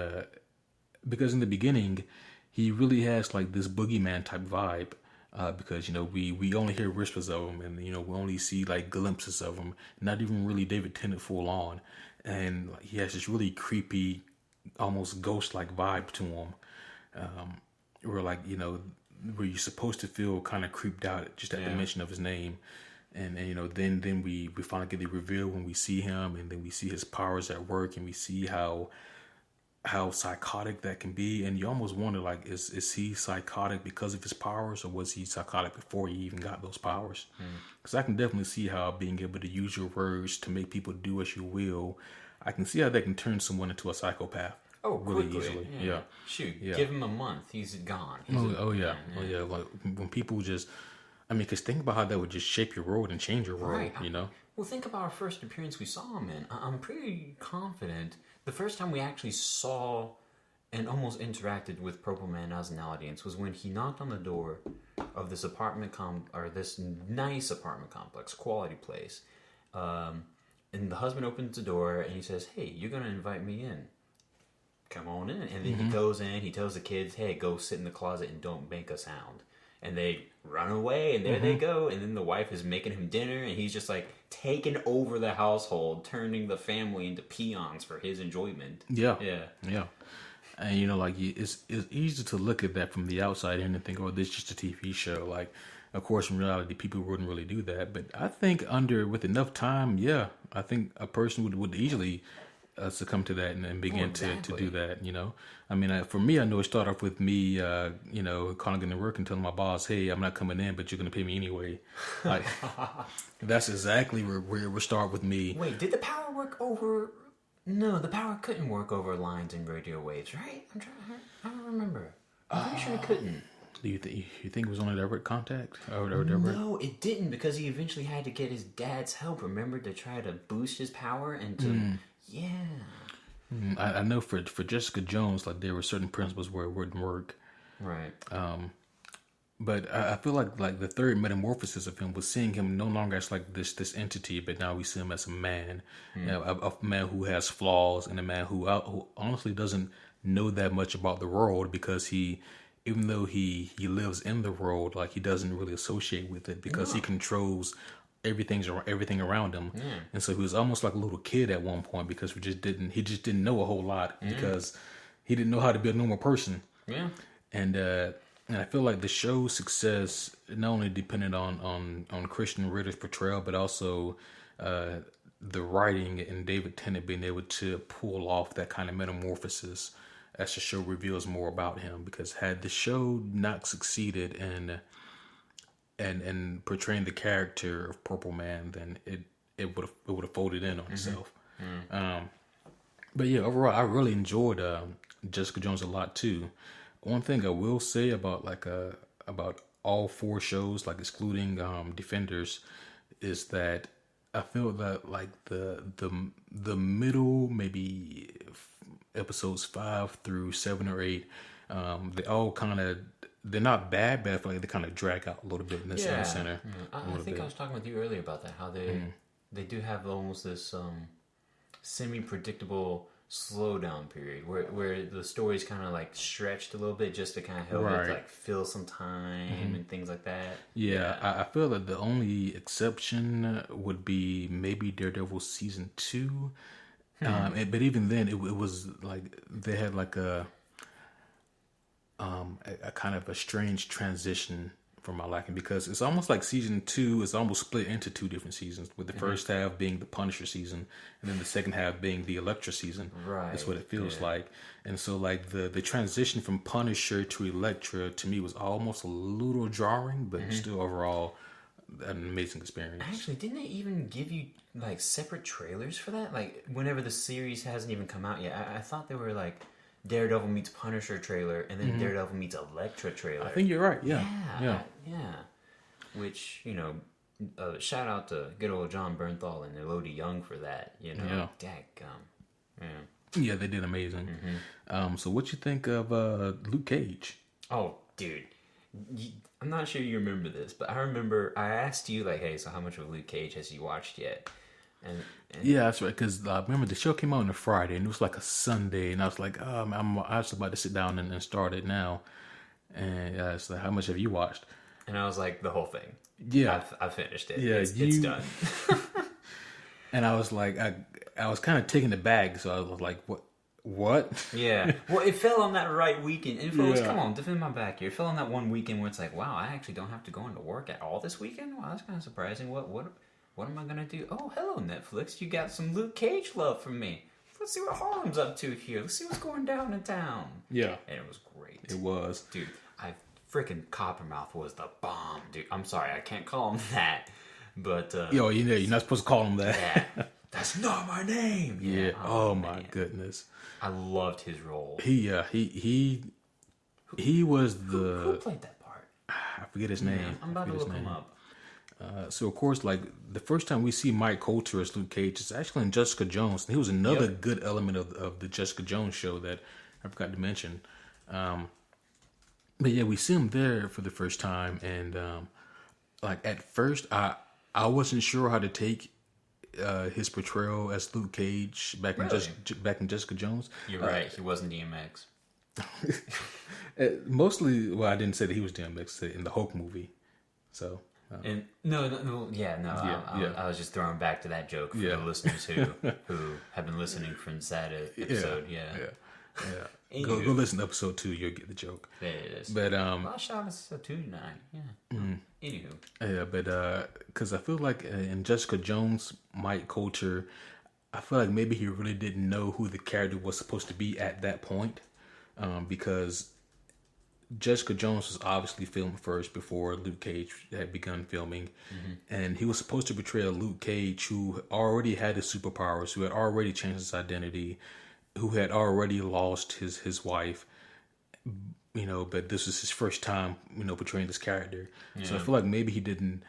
because in the beginning, he really has like this boogeyman type vibe. Because we only hear whispers of him, and we only see like glimpses of him, not even really David Tennant full on, and like, he has this really creepy, almost ghost like vibe to him. Where like where you're supposed to feel kind of creeped out just at the mention of his name. And then we finally get the reveal when we see him, and then we see his powers at work, and we see how psychotic that can be, and you almost wonder like, is he psychotic because of his powers, or was he psychotic before he even got those powers? Because I can definitely see how being able to use your words to make people do as you will, I can see how that can turn someone into a psychopath. Oh, really quickly. Easily. Yeah. Shoot, give him a month, he's gone. Yeah. Like when people just. I mean, because think about how that would just shape your world and change your world, right. Well, think about our first appearance we saw him in. I'm pretty confident the first time we actually saw and almost interacted with Purple Man as an audience was when he knocked on the door of this this nice apartment complex, quality place. And the husband opens the door and he says, "Hey, you're going to invite me in. Come on in." And then he goes in, he tells the kids, "Hey, go sit in the closet and don't make a sound." And they run away, and there they go. And then the wife is making him dinner, and he's just like taking over the household, turning the family into peons for his enjoyment. Yeah. And like it's easy to look at that from the outside and think, "Oh, this is just a TV show." Like, of course, in reality, people wouldn't really do that. But I think with enough time, I think a person would easily succumb to that and begin to do that. I mean, for me, I know it started off with me, calling in to work and telling my boss, "Hey, I'm not coming in, but you're going to pay me anyway." Like, that's exactly where it would start with me. Wait, did the power work over? No, the power couldn't work over lines and radio waves, right? I don't remember. I'm pretty sure it couldn't. Do you think it was only direct contact? No, it didn't, because he eventually had to get his dad's help, remember, to try to boost his power and to... Yeah. I know for Jessica Jones, like there were certain principles where it wouldn't work. Right. But I feel like the third metamorphosis of him was seeing him no longer as like this entity, but now we see him as a man, a man who has flaws, and a man who honestly doesn't know that much about the world, because even though he lives in the world, like he doesn't really associate with it because he controls everything around him. And so he was almost like a little kid at one point, because he just didn't know a whole lot, because he didn't know how to be a normal person. Yeah. And I feel like the show's success not only depended on Christian Ritter's portrayal, but also the writing and David Tennant being able to pull off that kind of metamorphosis as the show reveals more about him. Because had the show not succeeded in portraying the character of Purple Man, then it would have folded in on itself. But yeah, overall, I really enjoyed Jessica Jones a lot too. One thing I will say about about all four shows, like excluding Defenders, is that I feel that like the middle, maybe episodes 5 through 7 or 8, they all they're not bad, but I feel like they kind of drag out a little bit in the center. I think I was talking with you earlier about that, how they do have almost this semi-predictable slowdown period where the story's kind of like stretched a little bit just to kind of help it like fill some time and things like that. I feel that the only exception would be maybe Daredevil season 2. But even then, it was like they had like a kind of a strange transition for my liking, because it's almost like season 2 is almost split into 2 different seasons, with the first half being the Punisher season and then the second half being the Elektra season. Right. That's what it feels like. And so like the transition from Punisher to Elektra to me was almost a little jarring, but still overall an amazing experience. Actually, didn't they even give you like separate trailers for that? Like whenever the series hasn't even come out yet, I thought they were like Daredevil meets Punisher trailer, and then Daredevil meets Elektra trailer. I think you're right. Yeah. Which, shout out to good old John Bernthal and Elodie Young for that. Dadgum. Yeah, they did amazing. So what you think of Luke Cage? Oh, dude. I'm not sure you remember this, but I remember I asked you, like, hey, so how much of Luke Cage has you watched yet? And yeah, that's right. Because I remember the show came out on a Friday, and it was like a Sunday, and I was like, I'm just about to sit down and start it now. And it's like, how much have you watched? And I was like, the whole thing. Yeah, I finished it. Yeah, it's done. And I was like, I was kind of taken aback, so I was like, what? Yeah. Well, it fell on that right weekend. And folks, come on, defend my back here. It fell on that one weekend where it's like, wow, I actually don't have to go into work at all this weekend? Wow, that's kind of surprising. What am I going to do? Oh, hello, Netflix. You got some Luke Cage love from me. Let's see what Harlem's up to here. Let's see what's going down in town. Yeah. And it was great. It was. Dude, freaking Coppermouth was the bomb, dude. I'm sorry, I can't call him that. But, you're not supposed to call him that. Yeah. That's not my name. Yeah. Oh my goodness. I loved his role. He was the... Who played that part? I forget his name. I'm about to look him up. So of course, like the first time we see Mike Coulter as Luke Cage, it's actually in Jessica Jones. He was another good element of the Jessica Jones show that I forgot to mention. But yeah, we see him there for the first time, and like at first, I wasn't sure how to take his portrayal as Luke Cage back in Jessica Jones. You're right. He wasn't DMX. Mostly, well, I didn't say that he was DMX in the Hulk movie, so. And I was just throwing back to that joke for the listeners who have been listening from that episode. Yeah. Go listen to episode 2. You'll get the joke. There it is. But I shot episode 2 tonight. Yeah. Anywho. Yeah, but because I feel like in Jessica Jones, Mike Coulter, I feel like maybe he really didn't know who the character was supposed to be at that point, because Jessica Jones was obviously filmed first before Luke Cage had begun filming, and he was supposed to portray a Luke Cage who already had his superpowers, who had already changed his identity, who had already lost his wife, but this was his first time, portraying this character. Yeah. So I feel like maybe he didn't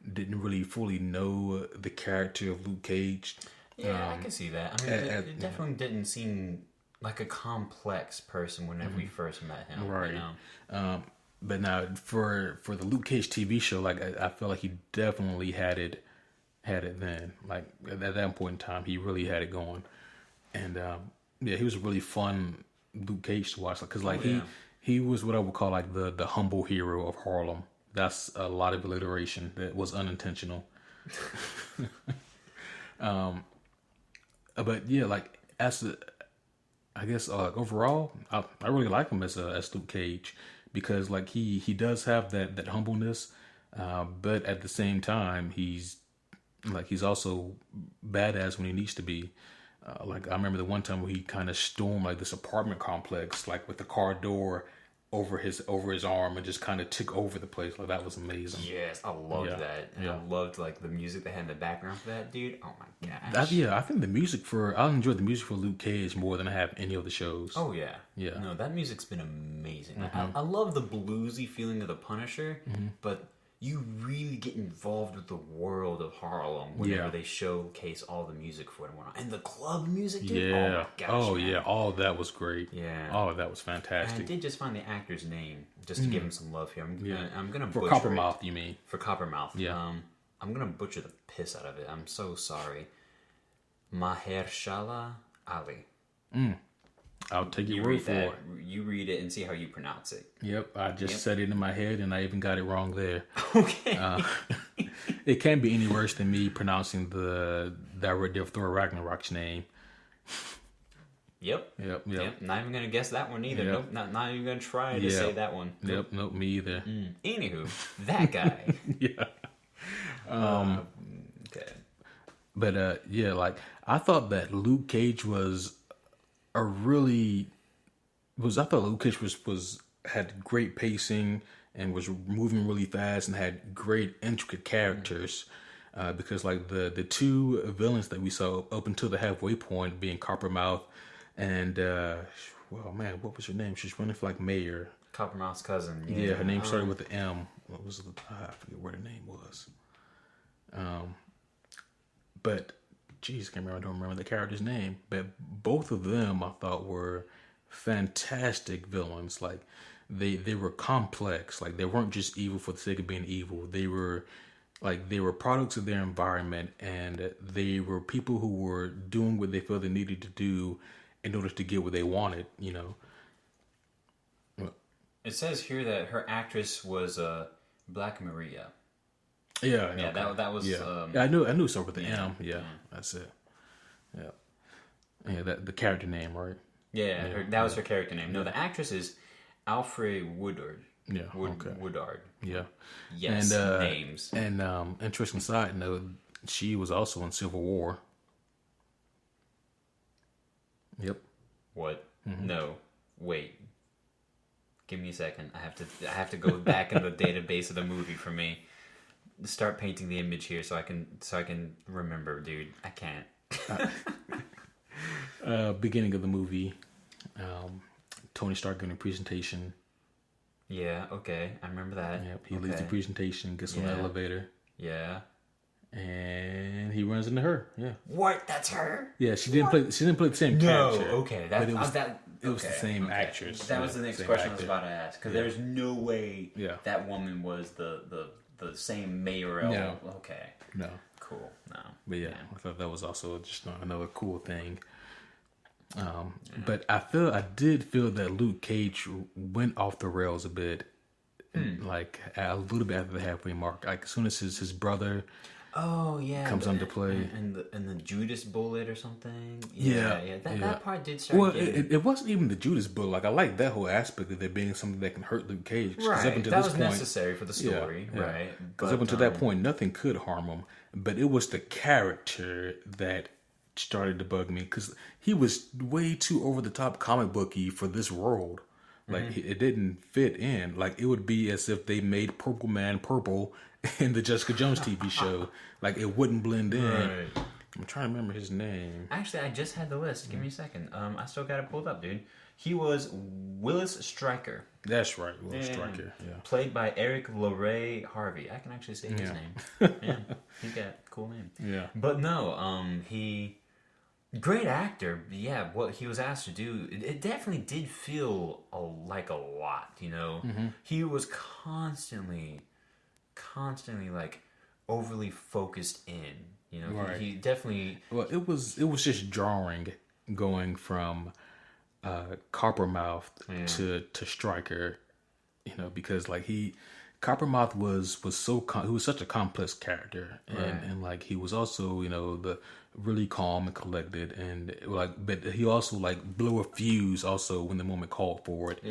really fully know the character of Luke Cage. Yeah, I can see that. I mean, it definitely didn't seem like a complex person whenever we first met him. Right. But now for the Luke Cage TV show, like I feel like he definitely had it then. Like at that point in time, he really had it going. And yeah, he was a really fun Luke Cage to watch, because like he was what I would call like the humble hero of Harlem. That's a lot of alliteration that was unintentional. But yeah, like I guess overall, I really like him as Luke Cage, because like he does have that humbleness, but at the same time he's also badass when he needs to be. Like I remember the one time where he kind of stormed like this apartment complex, like with the car door over his arm, and just kind of took over the place. Like that was amazing. Yes, I loved that. And I loved like the music they had in the background for that, dude. Oh my gosh. I think I enjoyed the music for Luke Cage more than I have any of the shows. Oh yeah. Yeah. No, that music's been amazing. I love the bluesy feeling of the Punisher, but you really get involved with the world of Harlem whenever they showcase all the music for it and whatnot. And the club music, dude. Yeah. Oh my gosh. Oh man. Yeah. All that was great. Yeah. Oh, that was fantastic. And I did just find the actor's name just to give him some love here. I'm gonna butcher for Coppermouth, you mean? For Coppermouth. Yeah. I'm gonna butcher the piss out of it. I'm so sorry. Mahershala Ali. I'll take your word for it. You read it and see how you pronounce it. Yep, I just said it in my head, and I even got it wrong there. Okay. It can't be any worse than me pronouncing the Thor Ragnarok's name. Yep. Not even gonna guess that one either. Nope. Not even gonna try to say that one. Nope. Nope. Me either. Anywho, that guy. Yeah. Okay. But yeah, like I thought that Luke Cage was I thought Luke Cage had great pacing and was moving really fast and had great intricate characters, because like the two villains that we saw up until the halfway point, being Coppermouth and well man, what was her name? She's running for like mayor. Coppermouth's cousin. Yeah, her name started with the M. What was I forget what her name was. But geez, I don't remember the character's name. But both of them I thought were fantastic villains. Like they were complex. Like they weren't just evil for the sake of being evil. They were products of their environment, and they were people who were doing what they felt they needed to do in order to get what they wanted, you know. It says here that her actress was Black Maria. Yeah, okay. that was. Yeah, I knew something with the M. Yeah, that's it. Yeah, that the character name, right? Yeah, that was her character name. No, the actress is Alfre Woodard. Yeah, Woodard. Yeah. Yes, and, names. And interesting side note, she was also in Civil War. Yep. What? No, wait. Give me a second. I have to go back in the database of the movie for me. Start painting the image here so I can remember, dude. I can't. Beginning of the movie, Tony Stark giving a presentation. Yeah, okay. I remember that. Yep, he leaves the presentation, gets on the elevator. Yeah. And he runs into her. Yeah. What? That's her? Yeah, she didn't play the same character. No, okay. It was the same actress. That was the next question I was about to ask. Because there's no way that woman was the same mayoral. No. Okay. No. Cool. No. But yeah, I thought that was also just another cool thing. But I did feel that Luke Cage went off the rails a bit, like a little bit after the halfway mark. Like as soon as his brother, comes into play, and the Judas bullet or something. That part did start. Well, it wasn't even the Judas bullet. Like I like that whole aspect of there being something that can hurt Luke Cage. Right, up until that was necessary for the story, right? Because up until that point, nothing could harm him. But it was the character that started to bug me, because he was way too over the top comic booky for this world. Like it didn't fit in. Like it would be as if they made Purple Man purple in the Jessica Jones TV show. Like it wouldn't blend in. Right. I'm trying to remember his name. Actually, I just had the list. Give me a second. I still got it pulled up, dude. He was Willis Stryker. That's right, Willis Stryker. Yeah. Played by Eric LaRae Harvey. I can actually say his name. Yeah, he got a cool name. Yeah. But no, he Great actor, yeah. What he was asked to do, it definitely did feel like a lot. He was constantly like overly focused in. Right. He definitely. Well, it was just jarring going from Coppermouth to Striker, because like Coppermouth he was such a complex character, and like he was also the really calm and collected, and like but he also like blew a fuse also when the moment called for it,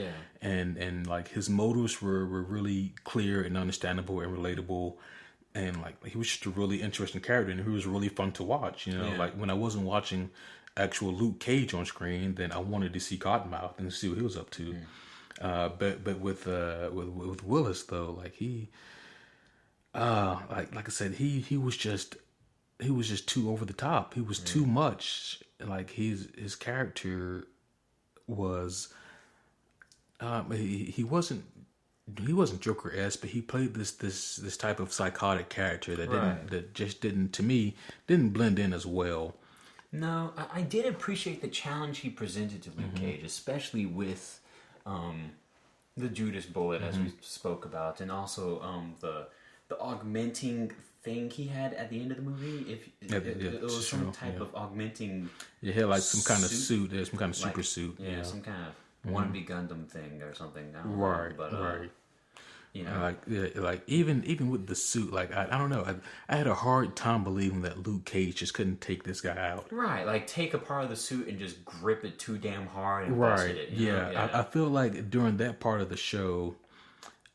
and like his motives were really clear and understandable and relatable. And like he was just a really interesting character, and he was really fun to watch. Like when I wasn't watching actual Luke Cage on screen, then I wanted to see Cottonmouth and see what he was up to. But with Willis though, like he, like I said, he was just too over the top. He was too much. Like his character was, he wasn't Joker-esque, but he played this type of psychotic character that just didn't blend in as well. No, I did appreciate the challenge he presented to Luke Cage, especially with the Judas bullet, as we spoke about, and also the augmenting thing he had at the end of the movie. It was some type of augmenting. Yeah, he had like some kind of suit. There's some kind of super suit. Yeah, some kind of wannabe Gundam thing or something. Right. Like even with the suit, like I don't know, I had a hard time believing that Luke Cage just couldn't take this guy out. Right, like take a part of the suit and just grip it too damn hard and bust it. I feel like during that part of the show,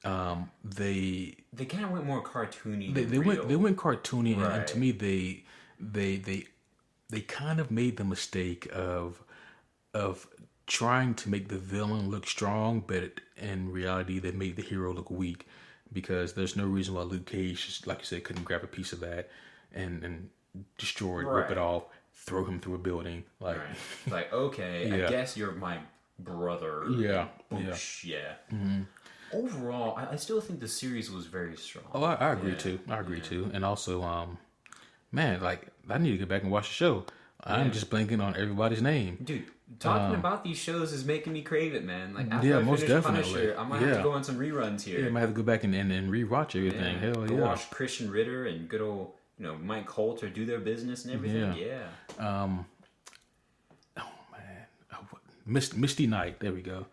they kind of went more cartoony. They went cartoony, and to me they kind of made the mistake of trying to make the villain look strong, but in reality they made the hero look weak, because there's no reason why Luke Cage, just like you said, couldn't grab a piece of that and destroy it, rip it off, throw him through a building. Like, like okay, I guess you're my brother. Yeah. Overall, I still think the series was very strong. Oh, I agree too. I agree too. And also, man, like I need to get back and watch the show. I'm just blanking on everybody's name. Dude, talking about these shows is making me crave it, man. Like after I most finish definitely. Punisher, I might have to go on some reruns here. Yeah, I might have to go back and rewatch everything. Hell go watch Christian Ritter and good old Mike Coulter do their business and everything. Oh man, Misty Knight. There we go.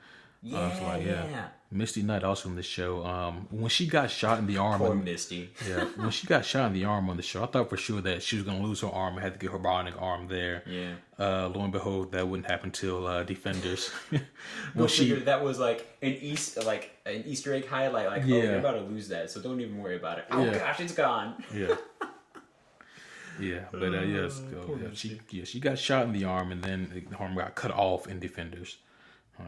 Misty Knight also in the show. When she got shot in the arm, poor Misty. When she got shot in the arm on the show, I thought for sure that she was gonna lose her arm and had to get her bionic arm there. Lo and behold, that wouldn't happen till Defenders. That was like an Easter egg highlight. Like, you're about to lose that, so don't even worry about it. Oh gosh, it's gone. But she got shot in the arm, and then the arm got cut off in Defenders.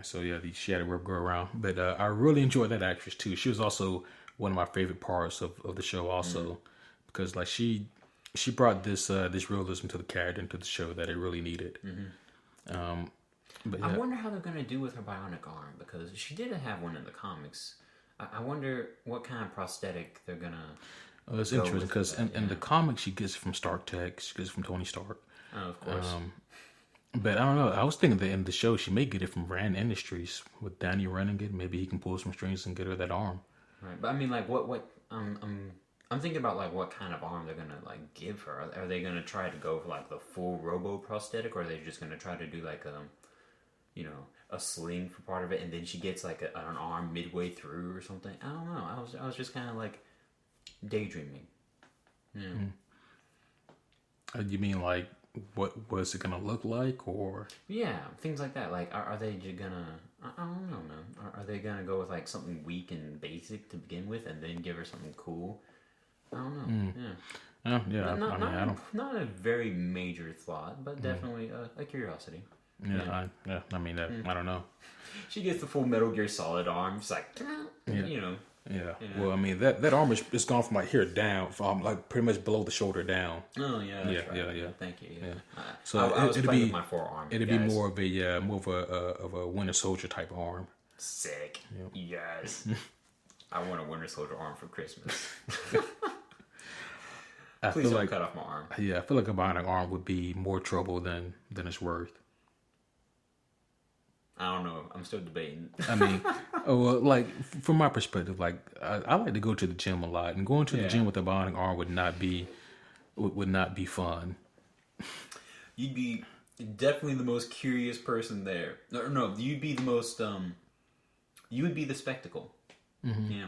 So she had to go around, but I really enjoyed that actress too. She was also one of my favorite parts of the show, also because like she brought this realism to the character and to the show that it really needed. But I wonder how they're gonna do with her bionic arm, because she didn't have one in the comics. I wonder what kind of prosthetic they're gonna. It's interesting because in the comics she gets it from Stark Tech. She gets it from Tony Stark. Oh, of course. But I don't know. I was thinking that in the show she may get it from Rand Industries with Danny running it. Maybe he can pull some strings and get her that arm. Right, but I mean, like, what? I'm thinking about like what kind of arm they're gonna like give her. Are they gonna try to go for like the full robo prosthetic, or are they just gonna try to do like a sling for part of it, and then she gets like an arm midway through or something? I don't know. I was just kind of like daydreaming. You mean like? What was it gonna look like, or things like that? Like, are they just gonna? I don't know, man. Are they gonna go with like something weak and basic to begin with, and then give her something cool? I don't know. Not a very major thought, but definitely a curiosity. I don't know. She gets the full Metal Gear Solid arm. It's like, Yeah. Well, I mean that arm is gone from like here down, from like pretty much below the shoulder down. Oh yeah. That's right. Yeah. Thank you. Yeah. So I was playing with my forearm. It'd be more of a Winter Soldier type arm. Sick. Yes. I want a Winter Soldier arm for Christmas. Please don't cut off my arm. Yeah, I feel like a bionic arm would be more trouble than it's worth. I don't know. I'm still debating. I mean, like from my perspective, like I like to go to the gym a lot, and going to the gym with a bionic arm would not be fun. You'd be definitely the most curious person there. No, you'd be the most. You would be the spectacle. Mm-hmm. Yeah,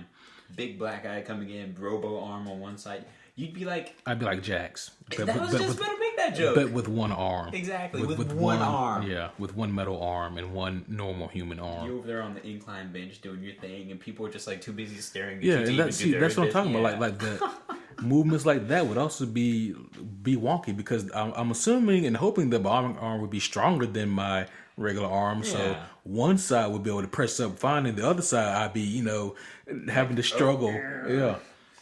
big black eye coming in, robo arm on one side. You'd be like... I'd be like Jax. I was just going to make that joke. But with one arm. Exactly, with one arm. Yeah, with one metal arm and one normal human arm. You're over there on the incline bench doing your thing, and people are just like too busy staring at you. Yeah, and that's what I'm talking about. Like the movements like that would also be wonky, because I'm assuming and hoping the bionic arm would be stronger than my regular arm. Yeah. So one side would be able to press up fine, and the other side I'd be, having to struggle. Yeah.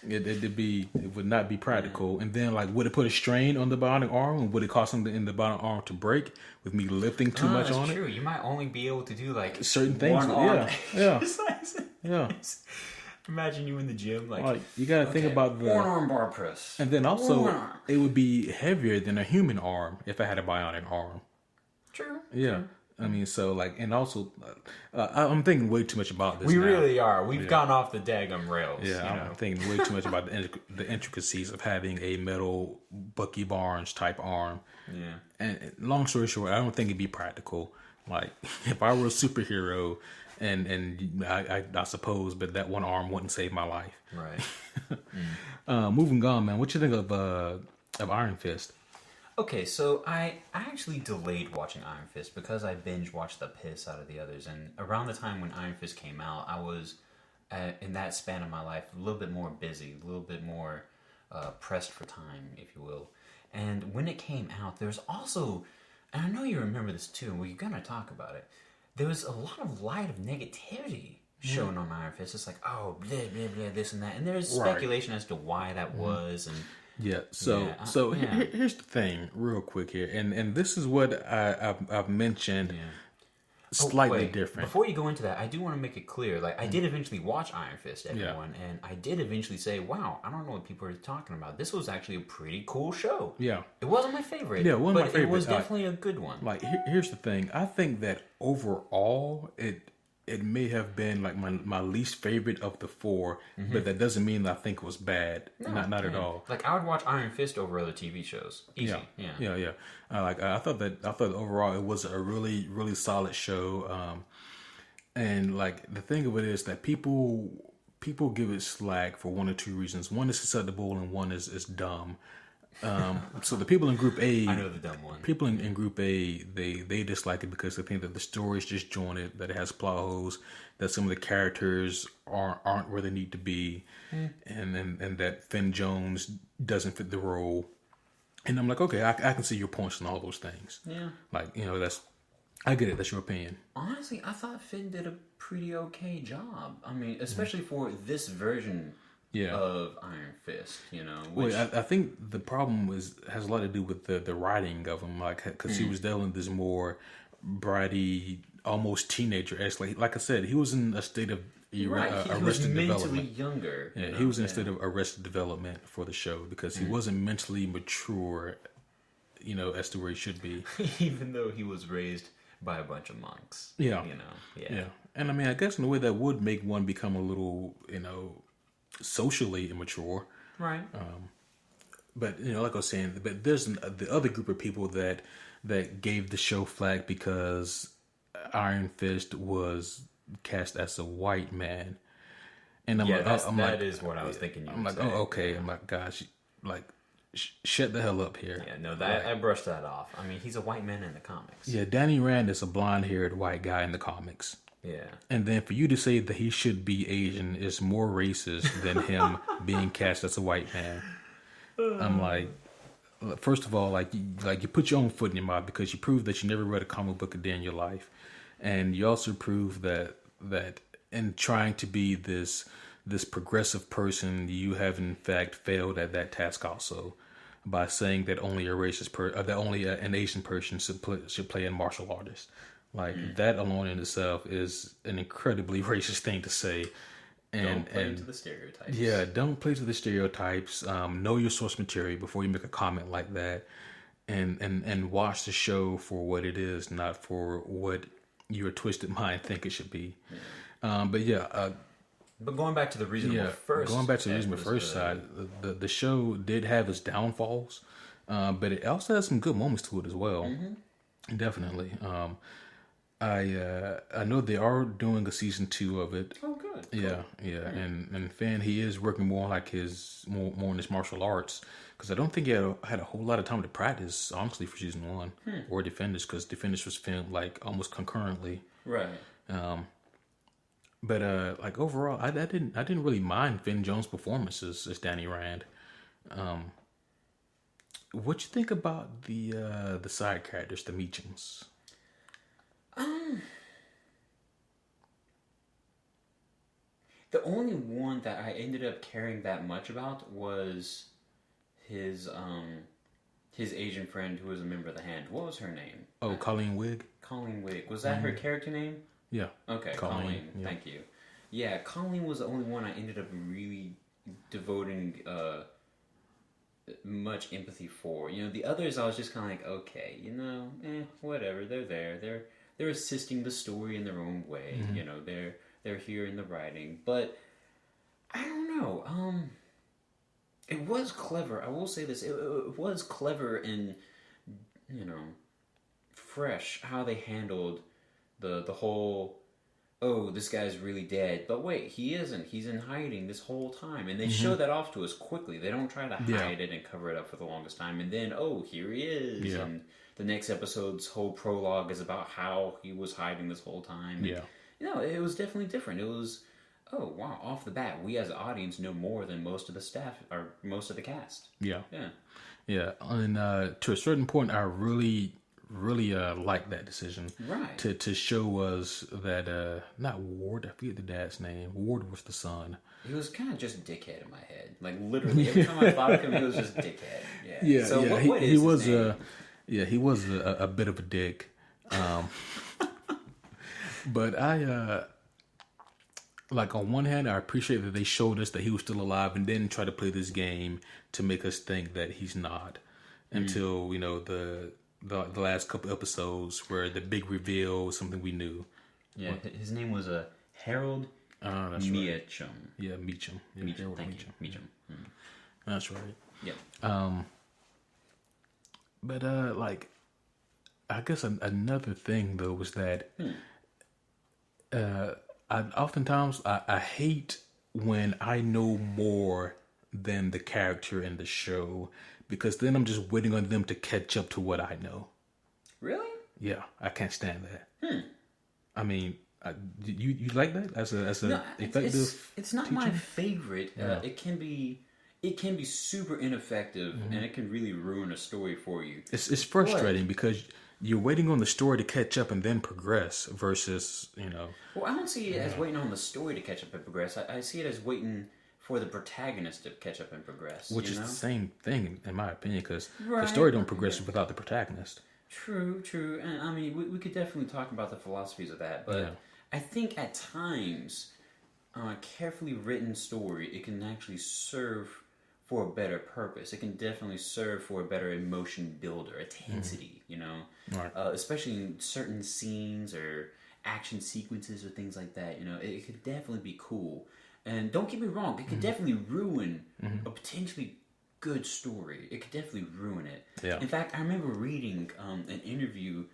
It would not be practical. And then, like, would it put a strain on the bionic arm? And would it cause something in the bionic arm to break with me lifting too much on it? True. You might only be able to do like certain things. Yeah. Imagine you in the gym, like you got to think about the one arm bar press, and then also it would be heavier than a human arm if I had a bionic arm. True. Yeah. True. I mean, so like, and also, I'm thinking way too much about this. We really are. We've gone off the daggum rails. Yeah, I'm thinking way too much about the intricacies of having a metal Bucky Barnes type arm. Yeah. And long story short, I don't think it'd be practical. Like, if I were a superhero, and I suppose, but that one arm wouldn't save my life. Right. Moving on, man. What you think of Iron Fist? Okay, so I actually delayed watching Iron Fist because I binge watched the piss out of the others. And around the time when Iron Fist came out, I was, in that span of my life, a little bit more busy, a little bit more pressed for time, if you will. And when it came out, there's also, and I know you remember this too, and we're going to talk about it, there was a lot of light of negativity shown on Iron Fist. It's like, oh, blah, blah, blah, this and that. And there's speculation as to why that was, and... Yeah. So here's the thing, real quick here, and this is what I've mentioned. Yeah. Slightly different. Before you go into that, I do want to make it clear. Like, I did eventually watch Iron Fist, everyone, and I did eventually say, "Wow, I don't know what people are talking about. This was actually a pretty cool show." Yeah. It wasn't my favorite. Yeah, it wasn't my favorite. It was definitely a good one. Like, here's the thing. I think that overall, it may have been like my least favorite of the four, but that doesn't mean that I think it was bad. No, not at all. Like, I would watch Iron Fist over other TV shows. Easy. Yeah. I thought overall it was a really, really solid show. And like the thing of it is that people give it slack for one or two reasons. One is susceptible, and one is dumb. So the people in Group A, I know the dumb one. People in Group A, they dislike it because they think that the story is disjointed, that it has plot holes, that some of the characters aren't where they need to be, and that Finn Jones doesn't fit the role. And I'm like, okay, I can see your points on all those things. Yeah, like I get it. That's your opinion. Honestly, I thought Finn did a pretty okay job. I mean, especially for this version. Of Iron Fist, Which... Well, I think the problem has a lot to do with the writing of him, like, because he was dealing with this more bratty, almost teenager-esque. Like I said, he was in a state of arrested development. Mentally younger. Yeah, he was in a state of arrested development for the show because he wasn't mentally mature, as to where he should be. Even though he was raised by a bunch of monks. Yeah. And I mean, I guess in a way that would make one become a little, socially immature, right? But like I was saying, but there's the other group of people that gave the show flack because Iron Fist was cast as a white man, and that is what I was thinking. I'm like, oh, okay. I'm like, gosh, like, shut the hell up here. Yeah, no, that I brushed that off. I mean, he's a white man in the comics. Yeah, Danny Rand is a blonde-haired white guy in the comics. Yeah. And then for you to say that he should be Asian is more racist than him being cast as a white man. I'm like, first of all, like you put your own foot in your mouth because you proved that you never read a comic book a day in your life. And you also proved that in trying to be this progressive person, you have in fact failed at that task also by saying that only an Asian person should play a martial artist. Like, that alone in itself is an incredibly racist thing to say. don't play into the stereotypes. Yeah, don't play to the stereotypes. Know your source material before you make a comment like that, and watch the show for what it is, not for what your twisted mind think it should be. Yeah. But going back to the reasonable first, going back to the reasonable first side, the show did have its downfalls, but it also has some good moments to it as well. Mm-hmm. Definitely. I know they are doing a season 2 of it. Oh, good. Yeah, cool. Yeah, and Finn, he is working more like more in his martial arts, because I don't think he had a whole lot of time to practice, honestly, for season 1 or Defenders, because Defenders was filmed like almost concurrently. Right. But like overall, I didn't really mind Finn Jones' performance as Danny Rand. What you think about the side characters, the Meachums? The only one that I ended up caring that much about was his Asian friend who was a member of the Hand. What was her name? Oh, Colleen Wigg. Colleen Wigg. Was that her character name? Yeah. Okay, Colleen. Yeah. Thank you. Yeah, Colleen was the only one I ended up really devoting much empathy for. You know, the others I was just kind of like, okay, whatever. They're there. They're assisting the story in their own way. Mm-hmm. You know, they're here in the writing, but I don't know. It was clever. I will say this: it was clever and fresh how they handled the whole. Oh, this guy's really dead, but wait, he isn't. He's in hiding this whole time, and they show that off to us quickly. They don't try to hide it and cover it up for the longest time, and then here he is. Yeah. And the next episode's whole prologue is about how he was hiding this whole time. Yeah. It was definitely different. It was, oh, wow, off the bat, we as an audience know more than most of the staff or most of the cast. Yeah. Yeah. Yeah. And to a certain point, I really liked that decision. Right. To show us that, not Ward, I forget the dad's name. Ward was the son. He was kind of just dickhead in my head. Like, literally, every time I thought of him, he was just dickhead. Yeah. Yeah. So yeah. What he is was his name? He was a bit of a dick. But I, like, on one hand, I appreciate that they showed us that he was still alive and then try to play this game to make us think that he's not until, the last couple episodes where the big reveal was something we knew. Yeah, his name was Harold that's Meachum. Right. Yeah, Meachum. Yeah, Meachum. Thank you. Meachum. Mm. That's right. Yeah. But like, I guess another thing though was that I hate when I know more than the character in the show, because then I'm just waiting on them to catch up to what I know. Really? Yeah, I can't stand that. I mean, you like that as a effective? It's not teacher? my favorite. Yeah. It can be super ineffective, and it can really ruin a story for you. It's frustrating because you're waiting on the story to catch up and then progress versus, Well, I don't see it as waiting on the story to catch up and progress. I see it as waiting for the protagonist to catch up and progress. Which is the same thing, in my opinion, because right. the story don't progress without the protagonist. True. And I mean, we could definitely talk about the philosophies of that, but I think at times, a carefully written story, it can actually serve for a better purpose. It can definitely serve for a better emotion builder, intensity, Right. Especially in certain scenes or action sequences or things like that. It could definitely be cool. And don't get me wrong, it could definitely ruin a potentially good story. It could definitely ruin it. Yeah. In fact, I remember reading an interview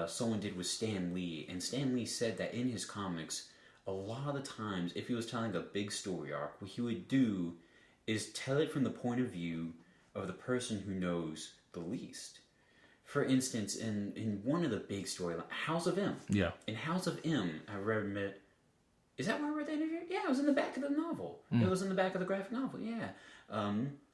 someone did with Stan Lee, and Stan Lee said that in his comics, a lot of the times, if he was telling a big story arc, what he would do is tell it from the point of view of the person who knows the least. For instance, in one of the big storylines, House of M. Yeah. In House of M, I read. Is that where I read the interview? Yeah, it was in the back of the novel. It was in the back of the graphic novel, yeah.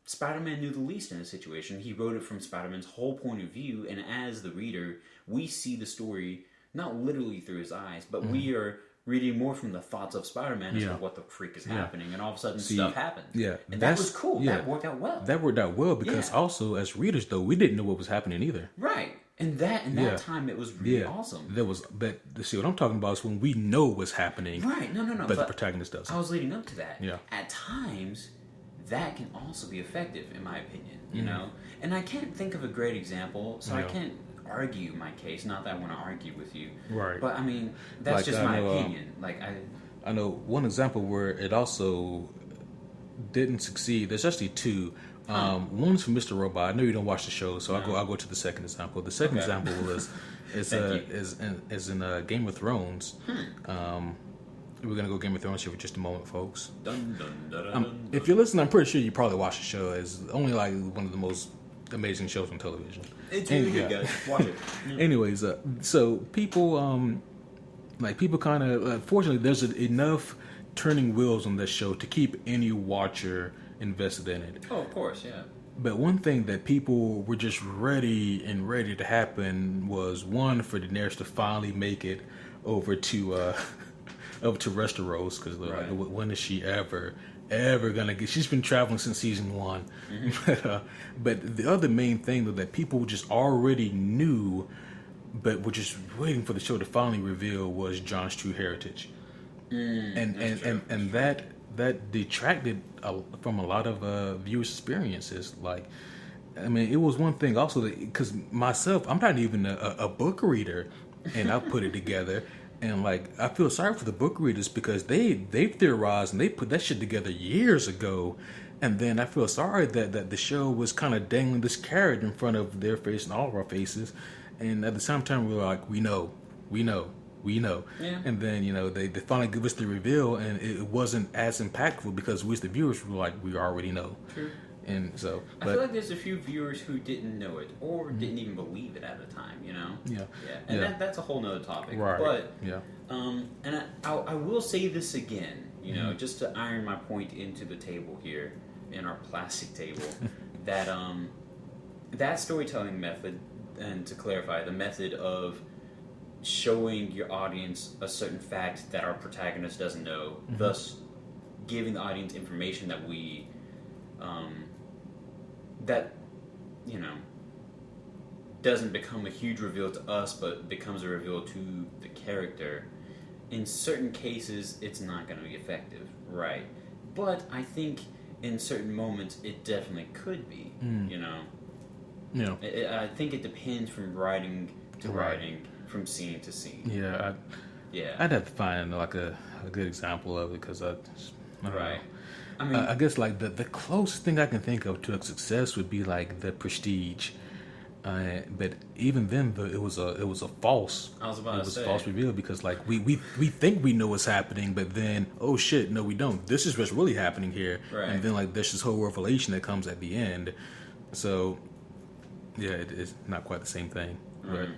Spider-Man knew the least in the situation. He wrote it from Spider-Man's whole point of view, and as the reader, we see the story not literally through his eyes, but we are reading more from the thoughts of Spider-Man as to what the freak is happening, and all of a sudden stuff happens. Yeah. And that was cool. Yeah. That worked out well. That worked out well because also, as readers, though, we didn't know what was happening either. Right. And that time, it was really awesome. There was, but see, what I'm talking about is when we know what's happening. Right, no. But the protagonist doesn't. I was leading up to that. Yeah. At times, that can also be effective, in my opinion, you know? And I can't think of a great example, so I can't argue my case. Not that I want to argue with you. Right. But, I mean, that's just my opinion. I know one example where it also didn't succeed. There's actually two. One's from Mr. Robot. I know you don't watch the show, so I'll go to the second example. The second example is in Game of Thrones. We're gonna go Game of Thrones here for just a moment, folks. Dun, dun, dun, dun, dun. If you're listening, I'm pretty sure you probably watched the show. It's only like one of the most amazing shows on television. It's really good, guys. Watch it. Anyways, so people people kind of fortunately there's enough turning wheels on this show to keep any watcher invested in it. Oh, of course, yeah. But one thing that people were just ready to happen was one for Daenerys to finally make it over to Westeros, because when is she ever gonna get? She's been traveling since season 1. But the other main thing that people just already knew, but were just waiting for the show to finally reveal, was Jon's true heritage, and that detracted from a lot of viewers' experiences. Like, I mean, it was one thing also because myself, I'm not even a book reader, and I put it together, and like I feel sorry for the book readers because they've theorized and they put that shit together years ago, and then I feel sorry that the show was kind of dangling this carrot in front of their face and all of our faces, and at the same time we were like, we know. Yeah. And then, they finally give us the reveal, and it wasn't as impactful because we as the viewers were like, we already know. True. And so, I feel like there's a few viewers who didn't know it or didn't even believe it at the time, Yeah. And that's a whole nother topic. Right. But, yeah. And I will say this again, just to iron my point into the table here, in our plastic table, that storytelling method, and to clarify, the method of showing your audience a certain fact that our protagonist doesn't know, thus giving the audience information that we, doesn't become a huge reveal to us, but becomes a reveal to the character. In certain cases, it's not going to be effective, right? But I think in certain moments, it definitely could be, Yeah. I think it depends from writing to writing, from scene to scene. Yeah, I'd have to find like a good example of it because I don't know. I mean, I guess like the closest thing I can think of to a success would be like The Prestige, but even then it was a false. I was about to say, false reveal because like we think we know what's happening, but then oh shit, no we don't. This is what's really happening here, and then like there's this whole revelation that comes at the end. So yeah, it's not quite the same thing, but.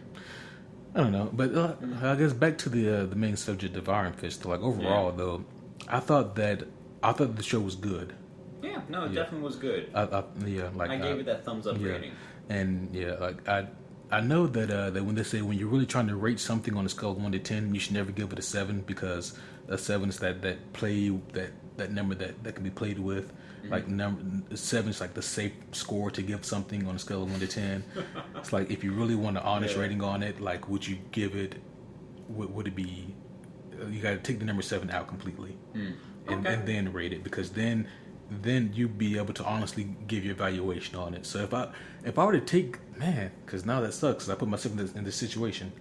I don't know, but I guess back to the main subject of Iron Fist. Like overall, though, I thought the show was good. Yeah, no, it definitely was good. I gave it that thumbs up rating. And I know that when they say when you're really trying to rate something on a scale of 1 to 10, you should never give it a 7 because a 7 is that number that can be played with. Like 7 is like the safe score to give something on a scale of 1 to 10. It's like if you really want an honest rating on it, like would you give it? Would it be? You got to take the number 7 out completely, and then rate it because then you'd be able to honestly give your evaluation on it. So if I were to take because now that sucks, 'cause I put myself in this situation.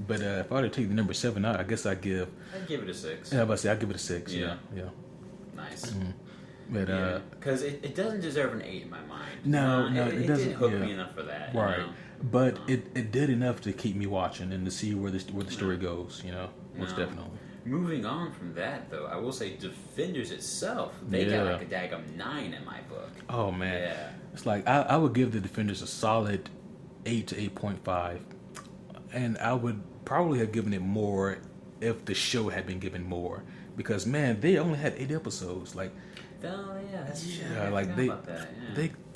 But if I were to take the number 7 out, I guess I'd give it a 6. Yeah, I'd say I'd give it a 6. Yeah. Nice. Mm-hmm. But because it doesn't deserve an 8 in my mind. No, it doesn't didn't hook me enough for that. Right. But it did enough to keep me watching and to see where the story goes. Most definitely. Moving on from that, though, I will say Defenders itself, they got like a daggum 9 in my book. Oh man, yeah. It's like I would give the Defenders a solid 8 to 8.5, and I would probably have given it more if the show had been given more because man, they only had 8 episodes. Like. Oh yeah, that's like they.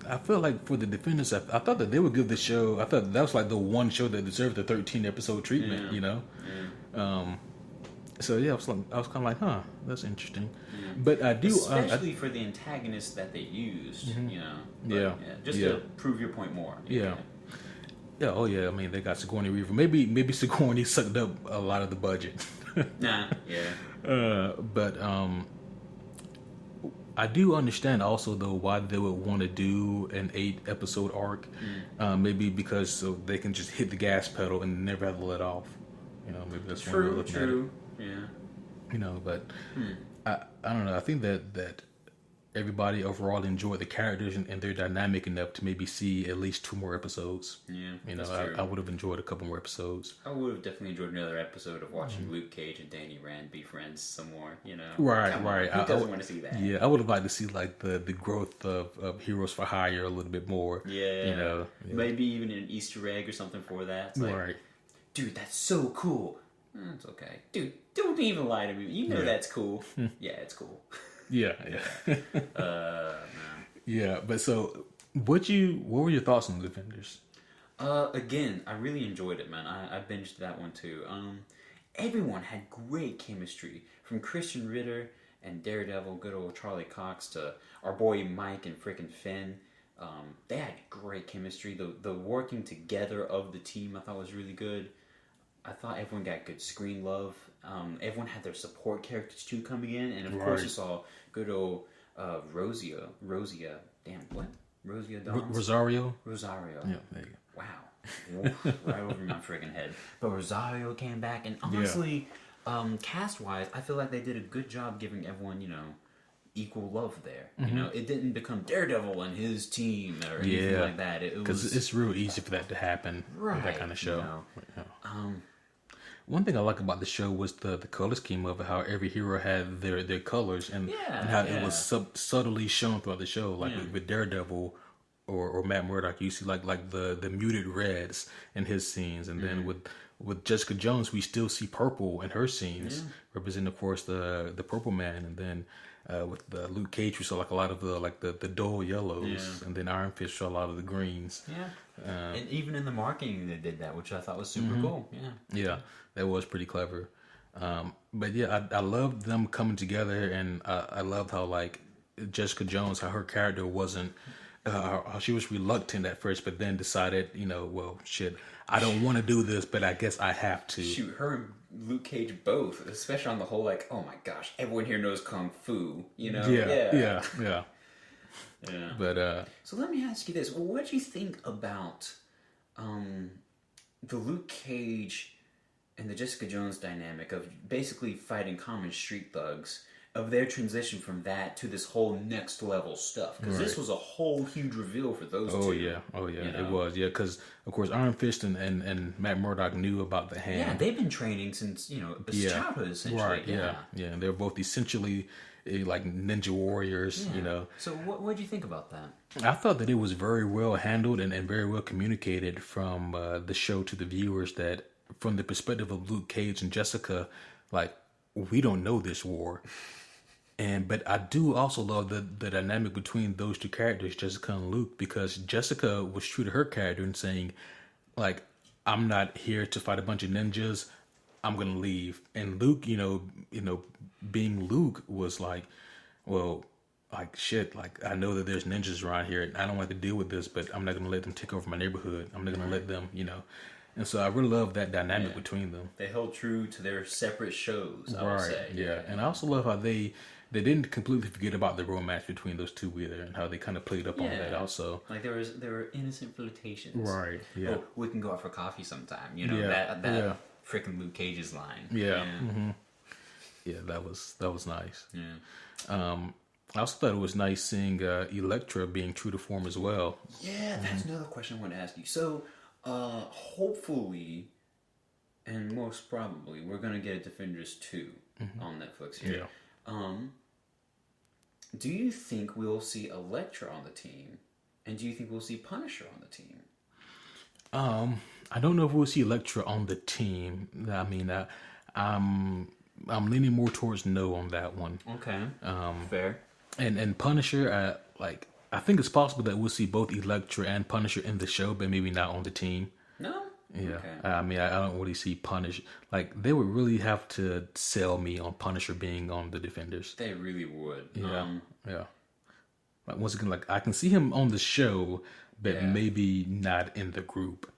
I feel like for the Defenders, I thought that they would give the show. I thought that was like the one show that deserved the 13 episode treatment. So yeah, I was kind of like, huh, that's interesting. Yeah. But I do, especially for the antagonists that they used. Just to prove your point more. Yeah. Yeah, oh yeah. I mean, they got Sigourney Weaver. Maybe Sigourney sucked up a lot of the budget. Nah, yeah. But I do understand also though why they would want to do an 8-episode arc. Maybe because so they can just hit the gas pedal and never have to let off. You know, maybe that's one way of looking at it. Yeah. You know, but I don't know. I think that everybody overall enjoyed the characters and their dynamic enough to maybe see at least 2 more episodes. Yeah, you know, I would have enjoyed a couple more episodes. I would have definitely enjoyed another episode of watching Luke Cage and Danny Rand be friends some more. You know, right. Who doesn't want to see that? Yeah, I would have liked to see like the growth of Heroes for Hire a little bit more. Yeah, you know, maybe even an Easter egg or something for that. It's like, right, dude, that's so cool. It's okay, dude. Don't even lie to me. You know that's cool. Yeah, it's cool. Yeah. Yeah, but so what were your thoughts on the Defenders? Again, I really enjoyed it, man. I binged that one too. Everyone had great chemistry, from Christian Ritter and Daredevil, good old Charlie Cox, to our boy Mike and frickin' Finn. They had great chemistry. The working together of the team I thought was really good. I thought everyone got good screen love. Everyone had their support characters too coming in, and of course you saw good old Rosia, damn, what? Rosia Dawes? Rosario. Yeah, there you go. Wow. Right over my friggin' head. But Rosario came back, and honestly, cast-wise, I feel like they did a good job giving everyone, you know, equal love there. You know, it didn't become Daredevil and his team or anything like that. Because it's real easy for that to happen with that kind of show. You know, one thing I like about the show was the color scheme of it, how every hero had their colors and how it was subtly shown throughout the show. Like with Daredevil or Matt Murdock, you see like the muted reds in his scenes, and then with Jessica Jones, we still see purple in her scenes, representing of course the Purple Man, and then with Luke Cage, we saw like a lot of the dull yellows, and then Iron Fist saw a lot of the greens. And even in the marketing they did that, which I thought was super cool. Yeah, that was pretty clever. But yeah, I loved them coming together, and I loved how like Jessica Jones, how her character wasn't, how she was reluctant at first, but then decided, you know, well, shit, I don't want to do this, but I guess I have to. Shoot, her and Luke Cage both, especially on the whole, like, oh my gosh, everyone here knows Kung Fu, you know? Yeah. But so let me ask you this: what do you think about the Luke Cage and the Jessica Jones dynamic of basically fighting common street thugs, of their transition from that to this whole next level stuff? Because this was a whole huge reveal for those two. You know? It was. Yeah, because of course Iron Fist and Matt Murdock knew about the hand. Yeah, they've been training since, you know, childhood essentially. Right. Yeah. And they're both essentially like ninja warriors. You know. So what did you think about that? I thought that it was very well handled and very well communicated from the show to the viewers, that from the perspective of Luke Cage and Jessica, like, we don't know this war. But I do also love the dynamic between those two characters, Jessica and Luke, because Jessica was true to her character and saying, like, I'm not here to fight a bunch of ninjas, I'm gonna leave. And Luke, you know, being Luke, was like, well, like, shit, like, I know that there's ninjas around here and I don't want to deal with this, but I'm not gonna let them take over my neighborhood. I'm not gonna let them, you know. And so I really love that dynamic between them. They held true to their separate shows, I would say. Yeah. And I also love how they didn't completely forget about the romance between those two either, and how they kind of played up on that also. Like there were innocent flirtations. Right. Yeah. Oh, we can go out for coffee sometime. You know, that freaking Luke Cage's line. Yeah. Yeah, that was nice. Yeah. I also thought it was nice seeing Elektra being true to form as well. Yeah, that's another question I want to ask you. So, hopefully, and most probably, we're gonna get a Defenders 2 on Netflix here. Yeah. Do you think we'll see Elektra on the team, and do you think we'll see Punisher on the team? I don't know if we'll see Elektra on the team. I mean, I'm leaning more towards no on that one. Okay. Fair. And Punisher, I think it's possible that we'll see both Elektra and Punisher in the show, but maybe not on the team. No? Yeah. Okay. I mean, I don't really see Punisher. Like, they would really have to sell me on Punisher being on the Defenders. They really would. Yeah. Like, once again, like, I can see him on the show, but maybe not in the group.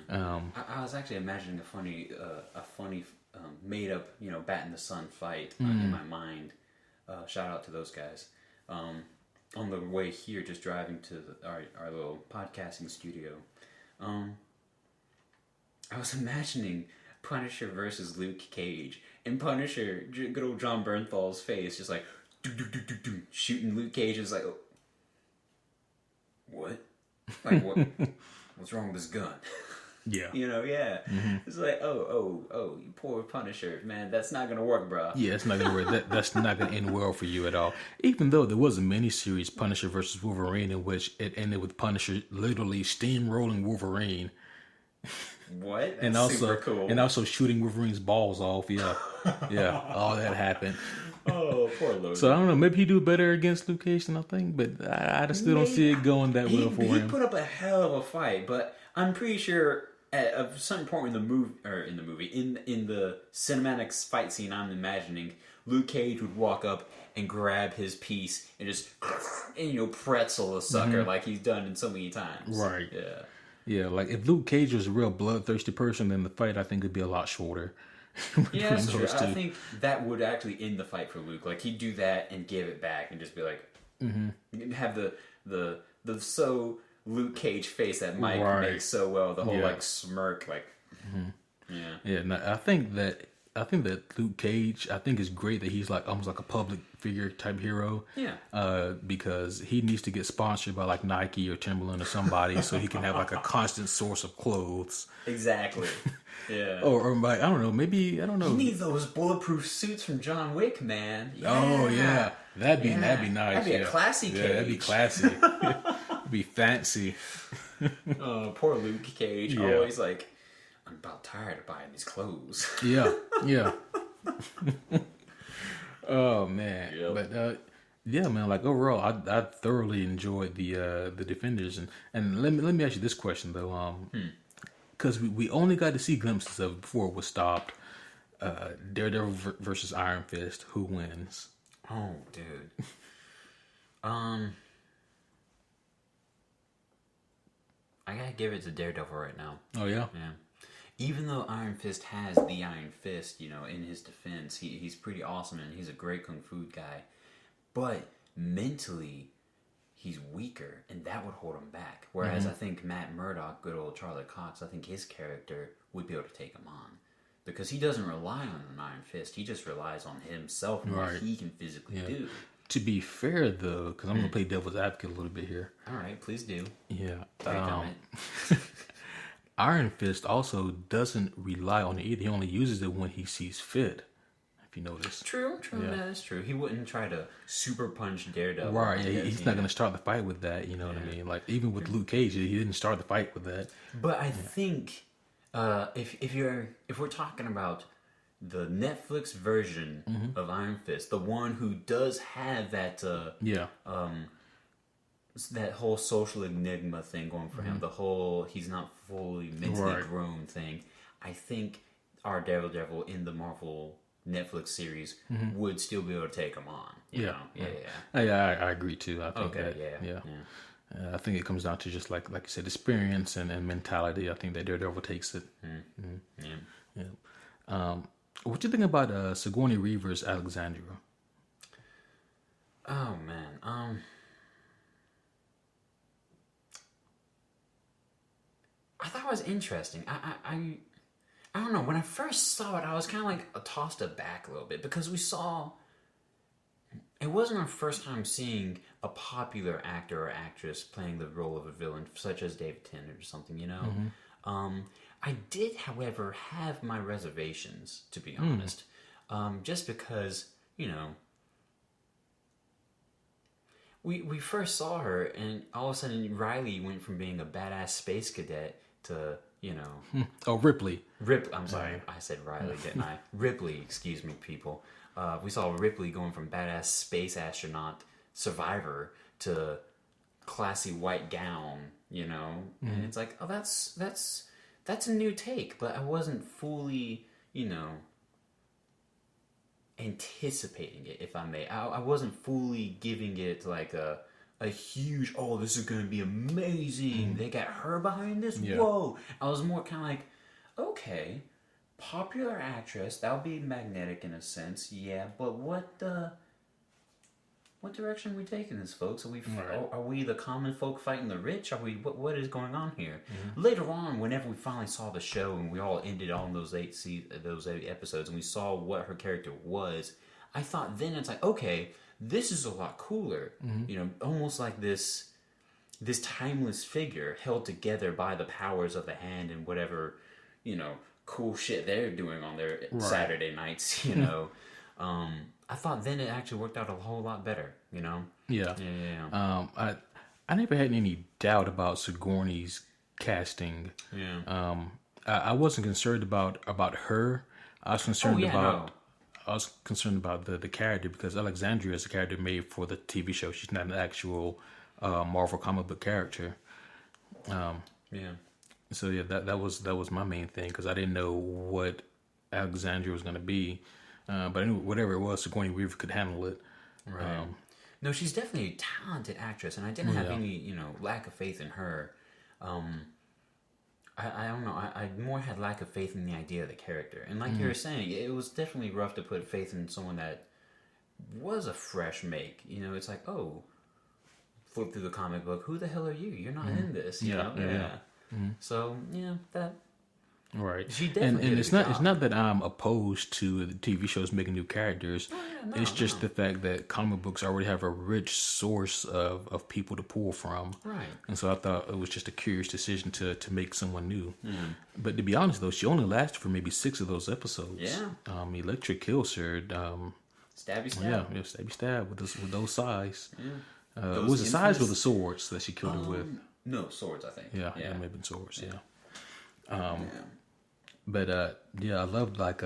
I was actually imagining a funny made up, Bat in the Sun fight in my mind. Shout out to those guys. On the way here, just driving to our little podcasting studio, I was imagining Punisher versus Luke Cage, and Punisher, good old John Bernthal's face, just like shooting Luke Cage. Is like, oh, what? Like what? What's wrong with this gun? Yeah. Yeah. Mm-hmm. It's like, oh, you poor Punisher, man. That's not gonna work, bro. Yeah, it's not gonna work. That's not gonna end well for you at all. Even though there was a miniseries, Punisher versus Wolverine, in which it ended with Punisher literally steamrolling Wolverine. What? That's and also, super cool. And also shooting Wolverine's balls off. Yeah, yeah, all that happened. Oh, poor Logan. So I don't know. Maybe he do better against Luke Cage than I think, but I still don't see it going that well for him. He put up a hell of a fight, but I'm pretty sure at a certain point in the cinematic fight scene, I'm imagining Luke Cage would walk up and grab his piece and just pretzel the sucker like he's done in so many times. Right. Yeah. Yeah, like if Luke Cage was a real bloodthirsty person, then the fight I think would be a lot shorter. Yeah, that's true. I think that would actually end the fight for Luke. Like he'd do that and give it back and just be like, have the so Luke Cage face that Mike makes so well. The whole like smirk, like yeah. No, I think that Luke Cage, I think it's great that he's like almost like a public figure type hero. Yeah. Because he needs to get sponsored by like Nike or Timberland or somebody so he can have like a constant source of clothes. Exactly. Yeah. Or like, I don't know, maybe, I don't know. You need those bulletproof suits from John Wick, man. Yeah. Oh yeah. That'd be nice. That'd be a classy Cage. Yeah, that'd be classy. It'd be fancy. Oh, poor Luke Cage. Yeah. Always like, I'm about tired of buying these clothes. Yeah. Oh man. Yep. But yeah, man. Like overall, I thoroughly enjoyed the Defenders, and let me ask you this question though. Because we only got to see glimpses of it before it was stopped. Daredevil versus Iron Fist. Who wins? Oh, dude. I gotta give it to Daredevil right now. Oh yeah. Yeah. Even though Iron Fist has the Iron Fist, in his defense, he's pretty awesome and he's a great kung fu guy. But mentally, he's weaker, and that would hold him back. Whereas I think Matt Murdock, good old Charlie Cox, I think his character would be able to take him on. Because he doesn't rely on an Iron Fist. He just relies on himself and what he can physically do. To be fair, though, because I'm going to play devil's advocate a little bit here. All right, please do. Yeah. Iron Fist also doesn't rely on it either. He only uses it when he sees fit, if you notice. True. Yeah. That's true. He wouldn't try to super punch Daredevil. Right, yeah, he's not going to start the fight with that, you know what I mean? Like, even with Luke Cage, he didn't start the fight with that. But I think, if we're talking about the Netflix version of Iron Fist, the one who does have that that whole social enigma thing going for him, the whole he's not fully mentally grown thing, I think our Daredevil in the Marvel Netflix series would still be able to take him on. You know? I agree too. I think I think it comes down to just like you said, experience and mentality. I think that Daredevil takes it. What do you think about Sigourney Weaver's Alexandra? Oh man, I thought it was interesting. I don't know. When I first saw it, I was kind of like tossed aback a little bit because we saw. It wasn't our first time seeing a popular actor or actress playing the role of a villain, such as David Tennant or something, you know? I did, however, have my reservations, to be honest. Just because, we first saw her, and all of a sudden Riley went from being a badass space cadet to, Oh, Ripley. I'm sorry, I said Riley, didn't I? Ripley, excuse me, people. We saw Ripley going from badass space astronaut survivor to classy white gown, and it's like, oh, that's a new take, but I wasn't fully, anticipating it, if I may. I wasn't fully giving it like a a huge, oh, this is going to be amazing. They got her behind this. Yeah. Whoa. I was more kind of like, okay, popular actress, that would be magnetic in a sense, yeah, but what direction are we taking this, folks? Are we the common folk fighting the rich? Are we what is going on here? Mm-hmm. Later on, whenever we finally saw the show and we all ended on those eight episodes and we saw what her character was, I thought then it's like, okay, this is a lot cooler. Mm-hmm. You know, almost like this timeless figure held together by the powers of the hand and whatever, you know, cool shit they're doing on their Saturday nights, you know. I thought then it actually worked out a whole lot better, you know? Yeah. I never had any doubt about Sigourney's casting. Yeah. I wasn't concerned about her. I was concerned I was concerned about the character, because Alexandria is a character made for the TV show. She's not an actual Marvel comic book character. So yeah, that was my main thing, because I didn't know what Alexandria was going to be. But anyway, whatever it was, Sigourney Weaver could handle it. Right. No, she's definitely a talented actress, and I didn't have any, you know, lack of faith in her. I don't know. I more had lack of faith in the idea of the character. And like you were saying, it was definitely rough to put faith in someone that was a fresh make. You know, it's like, oh, flip through the comic book. Who the hell are you? You're not in this. You know? Yeah. Mm-hmm. So, yeah, that... Right, she and it's not that I'm opposed to the TV shows making new characters. It's just the fact that comic books already have a rich source of people to pull from. Right, and so I thought it was just a curious decision to make someone new. Mm. But to be honest, though, she only lasted for maybe 6 of those episodes. Yeah, Elektra kills her. Stabby stab. Yeah, stabby stab with those size. Yeah, was it size or the swords that she killed her with? No, swords, I think. Yeah, it may have been swords. Yeah. But I loved like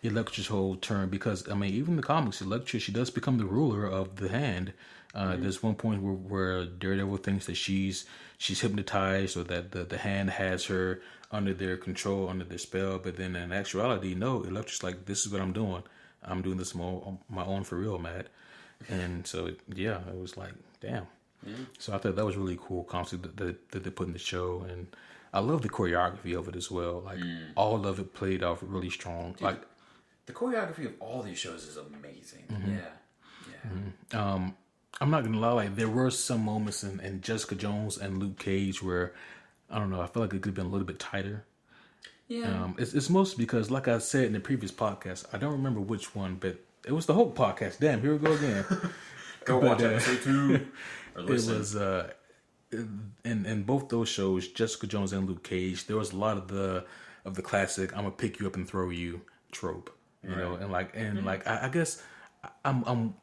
Elektra's whole turn, because I mean, even in the comics, Elektra, she does become the ruler of the hand. There's one point where Daredevil thinks that she's hypnotized, or that the hand has her under their control, under their spell. But then in actuality, no, Elektra's like, this is what I'm doing. I'm doing this on my own for real, Matt. And so it was like, damn. Mm-hmm. So I thought that was really cool concept that they put in the show. And I love the choreography of it as well. Like all of it played off really strong. Dude, like the choreography of all these shows is amazing. Mm-hmm. Yeah. Mm-hmm. I'm not gonna lie. Like there were some moments in Jessica Jones and Luke Cage where I don't know. I feel like it could have been a little bit tighter. Yeah. It's mostly because, like I said in the previous podcast, I don't remember which one, but it was the Hulk podcast. Damn, here we go again. Go watch episode 2 or listen. It was. In both those shows, Jessica Jones and Luke Cage, there was a lot of the classic "I'm gonna pick you up and throw you" trope, you know, and I guess I'm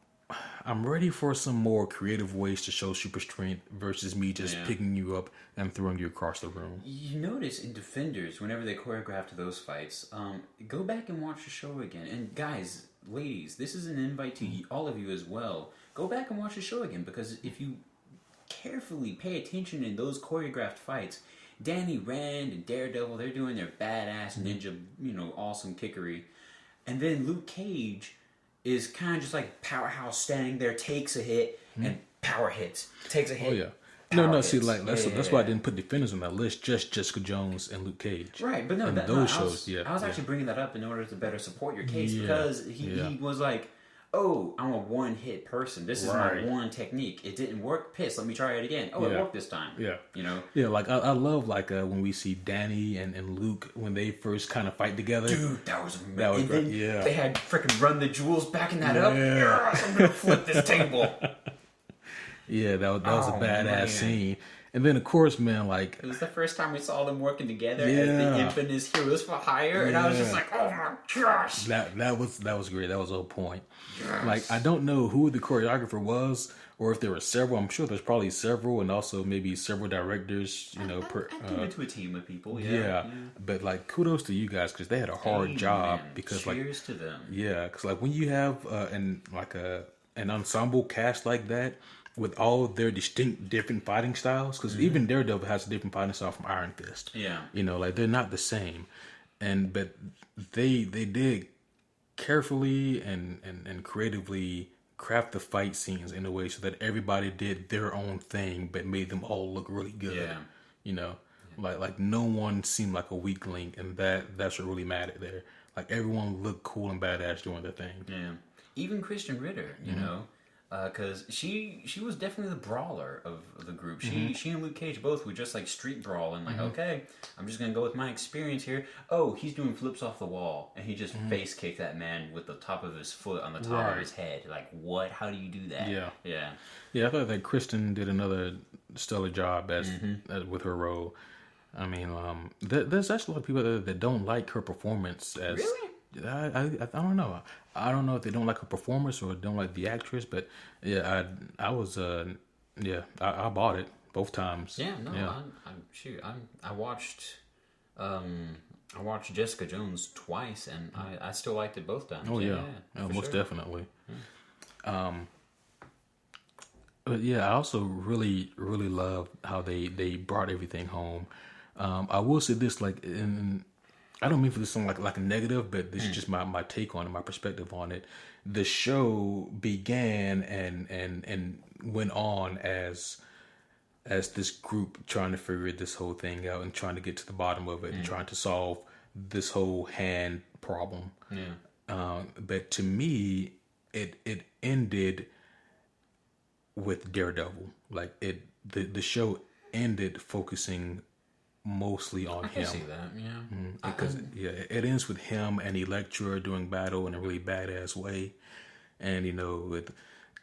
ready for some more creative ways to show super strength versus me just picking you up and throwing you across the room. You notice in Defenders, whenever they choreographed those fights, go back and watch the show again. And guys, ladies, this is an invite to all of you as well. Go back and watch the show again, because if you carefully pay attention in those choreographed fights, Danny Rand and Daredevil, they're doing their badass ninja, you know, awesome kickery. And then Luke Cage is kind of just like powerhouse, standing there, takes a hit and power hits. Takes a hit. Oh yeah. No. See, like that's why I didn't put Defenders on that list. Just Jessica Jones and Luke Cage. Right, but I was actually bringing that up in order to better support your case, because he was like, oh, I'm a one-hit person. This is my one technique. It didn't work. Piss. Let me try it again. Oh, it worked this time. Yeah. You know? Yeah, like, I love, like, when we see Danny and Luke, when they first kind of fight together. Dude, that was amazing. And then they had freaking Run the Jewels backing that up. Yes, I'm going to flip this table. Yeah, that was a badass scene. And then, of course, man, like... It was the first time we saw them working together as the infamous Heroes for Hire, and I was just like, oh my gosh! That was great. That was the whole point. Yes. Like, I don't know who the choreographer was, or if there were several. I'm sure there's probably several, and also maybe several directors, you know. I'd give it to a team of people, yeah. But, like, kudos to you guys, because they had a hard job. Because cheers to them. Yeah, because, like, when you have an ensemble cast like that, with all their distinct different fighting styles, because even Daredevil has a different fighting style from Iron Fist. Yeah. You know, like, they're not the same. But they did carefully and creatively craft the fight scenes in a way so that everybody did their own thing, but made them all look really good. Yeah. You know, like no one seemed like a weak link, and that's what really mattered there. Like everyone looked cool and badass doing their thing. Yeah. Even Christian Ritter, you know, because she was definitely the brawler of the group. She and Luke Cage both were just like street brawling. Like, okay, I'm just gonna go with my experience here. Oh, he's doing flips off the wall, and he just face kicked that man with the top of his foot on the top of his head. Like, what? How do you do that? Yeah. I thought that Kristen did another stellar job as with her role. I mean, there's actually a lot of people that don't like her performance. As really? I don't know. I don't know if they don't like her performance or don't like the actress, but yeah, I bought it both times. Yeah, no, yeah. I watched Jessica Jones twice, and I still liked it both times. Oh yeah, most definitely. But yeah, I also really love how they brought everything home. I will say this, like, I don't mean for this to sound like a negative, but this is just my take on it, my perspective on it. The show began and went on as this group trying to figure this whole thing out and trying to get to the bottom of it and trying to solve this whole hand problem. Yeah. But to me, it ended with Daredevil. Like the show ended focusing mostly on him. I can see that, yeah. Because it ends with him and Elektra doing battle in a really badass way, and you know,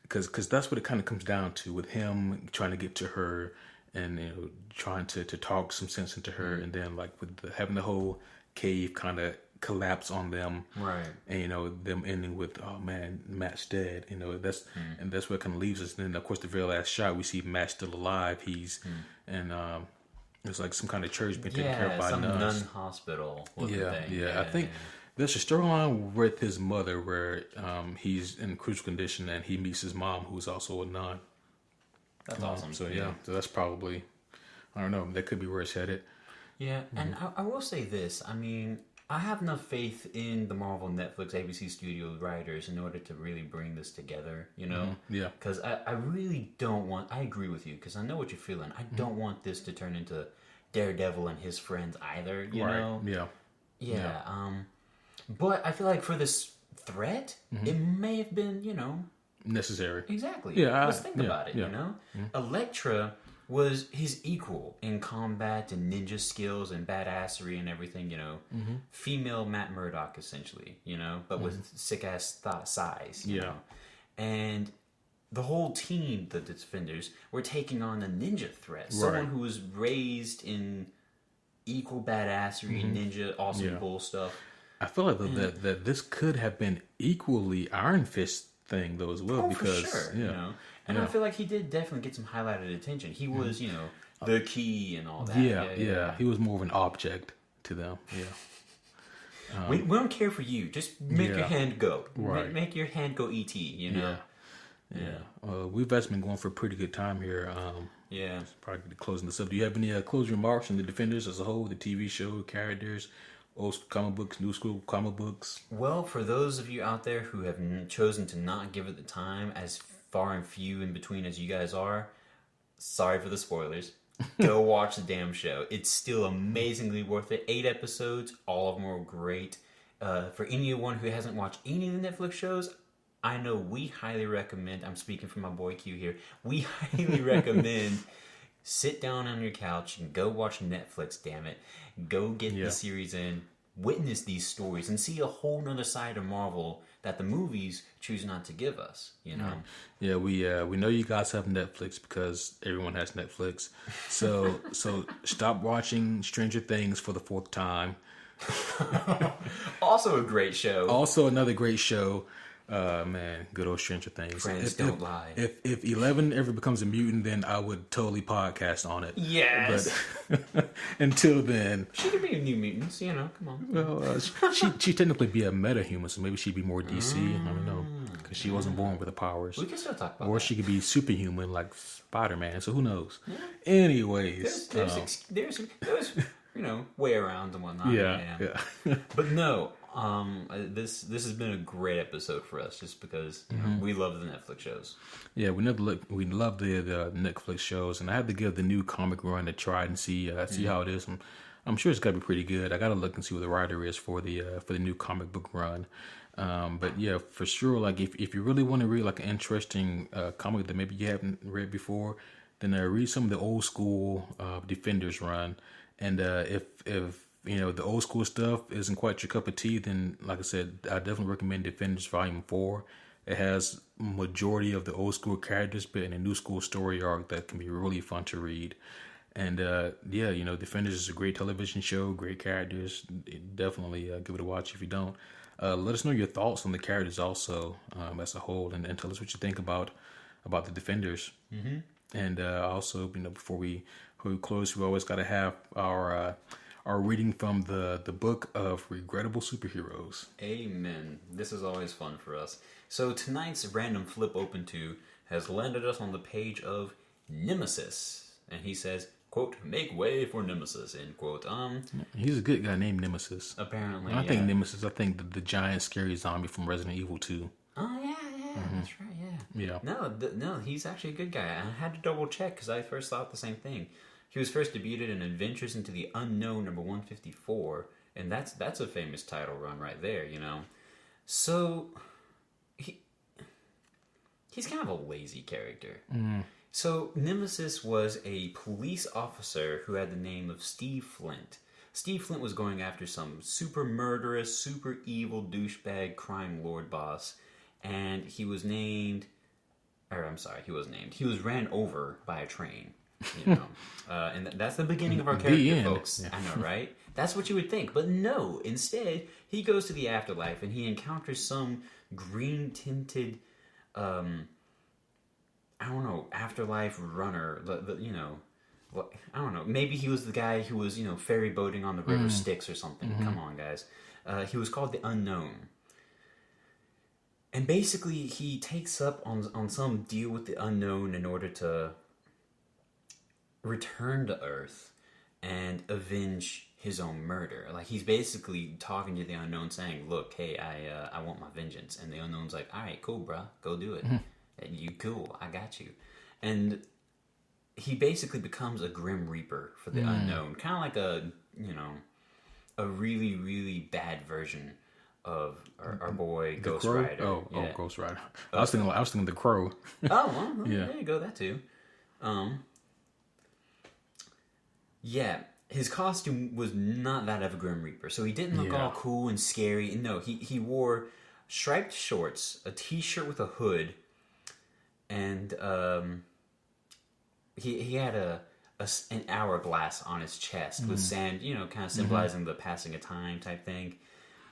because that's what it kind of comes down to, with him trying to get to her and you know trying to talk some sense into her, and then like with having the whole cave kind of collapse on them, right? And you know them ending with, oh man, Matt's dead. You know that's and that's what kind of leaves us. And then of course the very last shot we see Matt still alive. He's and it's like some kind of church being taken care of by some nuns. nun hospital. Yeah. I think there's a storyline with his mother where he's in crucial condition and he meets his mom, who's also a nun. That's awesome. So so that's probably, I don't know, that could be where it's headed. Yeah, and I will say this. I mean, I have enough faith in the Marvel, Netflix, ABC Studios writers in order to really bring this together, you know? Yeah. Because I really don't want... I agree with you, because I know what you're feeling. I don't want this to turn into Daredevil and his friends either, you know? Yeah. But I feel like for this threat, it may have been, you know... necessary. Exactly. Yeah. Let's think about it, you know? Elektra was his equal in combat and ninja skills and badassery and everything, you know. Female Matt Murdock, essentially, you know, but with sick-ass size, you know. And the whole team, the Defenders, were taking on a ninja threat. Someone who was raised in equal badassery, ninja, awesome bull stuff. I feel like that this could have been equally Iron Fist thing, though, as well. Because, for sure, you know. And I feel like he did definitely get some highlighted attention. He was, you know, the key and all that. Yeah. He was more of an object to them. Yeah. We don't care for you. Just make your hand go. Right. Make your hand go ET, you know? Yeah. We've actually been going for a pretty good time here. Probably closing this up. Do you have any closing remarks on the Defenders as a whole, the TV show, characters, old school comic books, new school comic books? Well, for those of you out there who have chosen to not give it the time, as far and few in between as you guys are, sorry for the spoilers. Go watch the damn show. It's still amazingly worth it. 8 episodes, all of them are great. For anyone who hasn't watched any of the Netflix shows, I know we highly recommend, I'm speaking for my boy Q here, we highly recommend sit down on your couch and go watch Netflix, damn it. Go get the series in, witness these stories, and see a whole nother side of Marvel that the movies choose not to give us, you know? Yeah, we know you guys have Netflix because everyone has Netflix. So stop watching Stranger Things for the 4th time. Also a great show. Also another great show. Man, good old Stranger Things. Friends don't lie. If 11 ever becomes a mutant, then I would totally podcast on it. Yes. But until then, she could be a New Mutants, you know. Come on. Well, she'd technically be a meta-human, so maybe she'd be more DC. I don't know, because she wasn't born with the powers. We can still talk about or that. she could be superhuman like Spider-Man. So who knows? Yeah. Anyways, there's you know, way around and whatnot. Yeah. But no, This has been a great episode for us, just because you know, we love the Netflix shows. Yeah, we love the Netflix shows, and I had to give the new comic run a try and see how it is. I'm sure it's got to be pretty good. I got to look and see what the writer is for the new comic book run. But yeah, for sure. Like if you really want to read like an interesting comic that maybe you haven't read before, then read some of the old school Defenders run. And if you know the old school stuff isn't quite your cup of tea, then like I said, I definitely recommend Defenders Volume 4. It has majority of the old school characters, but in a new school story arc that can be really fun to read. And yeah, you know, Defenders is a great television show, great characters. Definitely give it a watch if you don't. Let us know your thoughts on the characters also as a whole, and tell us what you think about the Defenders. Mm-hmm. And also, you know, before we close, we always got to have our reading from the book of Regrettable Superheroes. Amen. This is always fun for us. So tonight's random flip open to has landed us on the page of Nemesis, and he says, quote, "Make way for Nemesis," end quote. He's a good guy named Nemesis. Apparently, I think Nemesis. I think the giant scary zombie from Resident Evil 2. Oh yeah, that's right, yeah. No, he's actually a good guy. I had to double check because I first thought the same thing. He was first debuted in Adventures into the Unknown number 154, and that's a famous title run right there, you know. So he's kind of a lazy character. So Nemesis was a police officer who had the name of Steve Flint. Steve Flint was going after some super murderous, super evil douchebag crime lord boss, and he was ran over by a train. You know, and that's the beginning of our character, folks. Yeah. I know, right? That's what you would think, but no. Instead, he goes to the afterlife and he encounters some green-tinted, I don't know, afterlife runner. I don't know. Maybe he was the guy who was, you know, ferry boating on the river Styx or something. Mm-hmm. Come on, guys. He was called the Unknown. And basically, he takes up on some deal with the Unknown in order to return to Earth and avenge his own murder. Like, he's basically talking to the Unknown saying, look, hey, I want my vengeance. And the Unknown's like, all right, cool, bro. Go do it. Mm-hmm. You cool. I got you. And he basically becomes a Grim Reaper for the Unknown. Kind of like a really, really bad version of our boy Ghost Rider. Oh, Ghost Rider. I was thinking the Crow. Well, yeah. There you go, that too. Yeah, his costume was not that of a Grim Reaper, so he didn't look all cool and scary. No, he wore striped shorts, a t-shirt with a hood, and he had an hourglass on his chest with sand, you know, kind of symbolizing the passing of time type thing.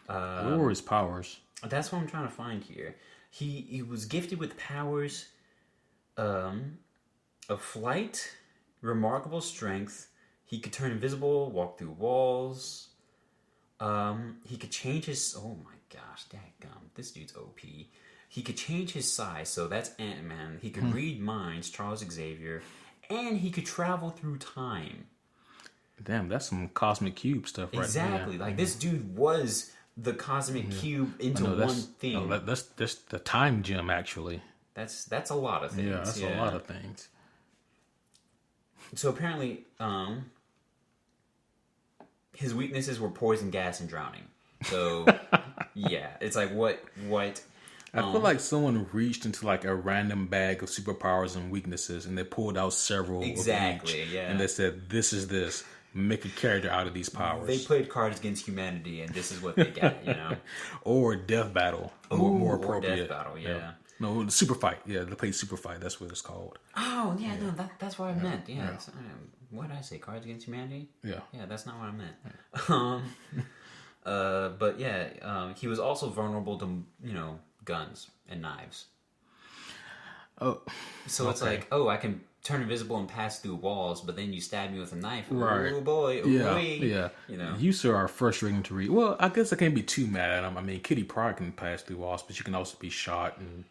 Or his powers. That's what I'm trying to find here. He was gifted with powers of flight, remarkable strength. He could turn invisible, walk through walls. He could change his... Oh my gosh, dadgum. This dude's OP. He could change his size, so that's Ant-Man. He could read minds, Charles Xavier. And he could travel through time. Damn, that's some Cosmic Cube stuff right there. Exactly. Like, this dude was the Cosmic Cube into one thing. No, that's the time gem, actually. That's a lot of things. Yeah, that's a lot of things. So apparently, his weaknesses were poison gas and drowning. So, yeah, it's like, what? I feel like someone reached into like a random bag of superpowers and weaknesses, and they pulled out several exactly, of each, yeah. And they said, "This is this. Make a character out of these powers." They played Cards Against Humanity, and this is what they got, you know. Or Death Battle, more appropriate. Or Death Battle, yeah. No, Super Fight. Yeah, they played Super Fight. That's what it's called. Oh, yeah. No, that's what I meant. Yeah. What did I say? Cards Against Humanity? Yeah. Yeah, that's not what I meant. But yeah, he was also vulnerable to, you know, guns and knives. Oh. So it's like, I can turn invisible and pass through walls, but then you stab me with a knife. Right. Oh boy. Yeah. You know. You sir are frustrating to read. Well, I guess I can't be too mad at him. I mean, Kitty Pryde can pass through walls, but you can also be shot and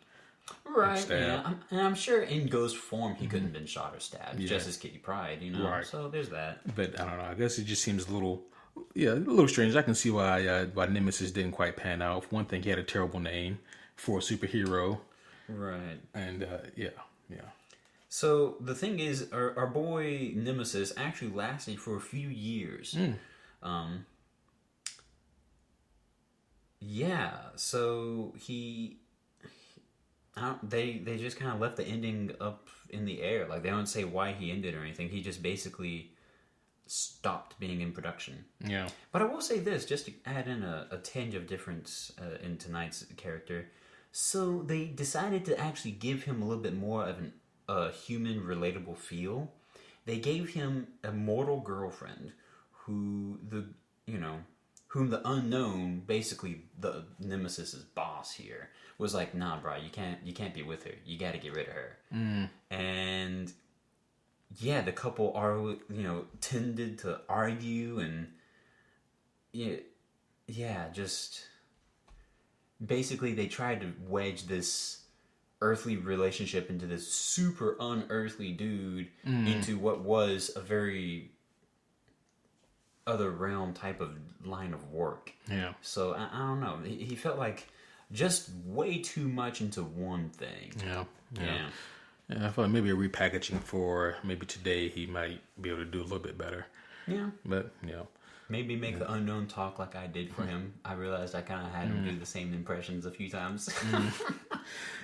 stabbed. Yeah. I'm sure in ghost form he couldn't have been shot or stabbed, just as Kitty Pryde, you know. Right. So there's that. But I don't know. I guess it just seems a little Yeah, a little strange. I can see why Nemesis didn't quite pan out. For one thing, he had a terrible name for a superhero. Right. And yeah. So the thing is, our boy Nemesis actually lasted for a few years. Yeah. So they just kind of left the ending up in the air. Like, they don't say why he ended or anything. He just basically stopped being in production. Yeah. But I will say this, just to add in a tinge of difference in tonight's character. So they decided to actually give him a little bit more of a human, relatable feel. They gave him a mortal girlfriend whom the Unknown, basically the Nemesis's boss here, was like, nah, bro, you can't be with her. You got to get rid of her. And yeah, the couple tended to argue, and just basically they tried to wedge this earthly relationship into this super unearthly dude into what was a very other realm type of line of work. Yeah. So I don't know. He felt like just way too much into one thing. Yeah. I feel like maybe a repackaging for maybe today he might be able to do a little bit better. Yeah. But maybe make the Unknown talk like I did for him. I realized I kind of had him do the same impressions a few times.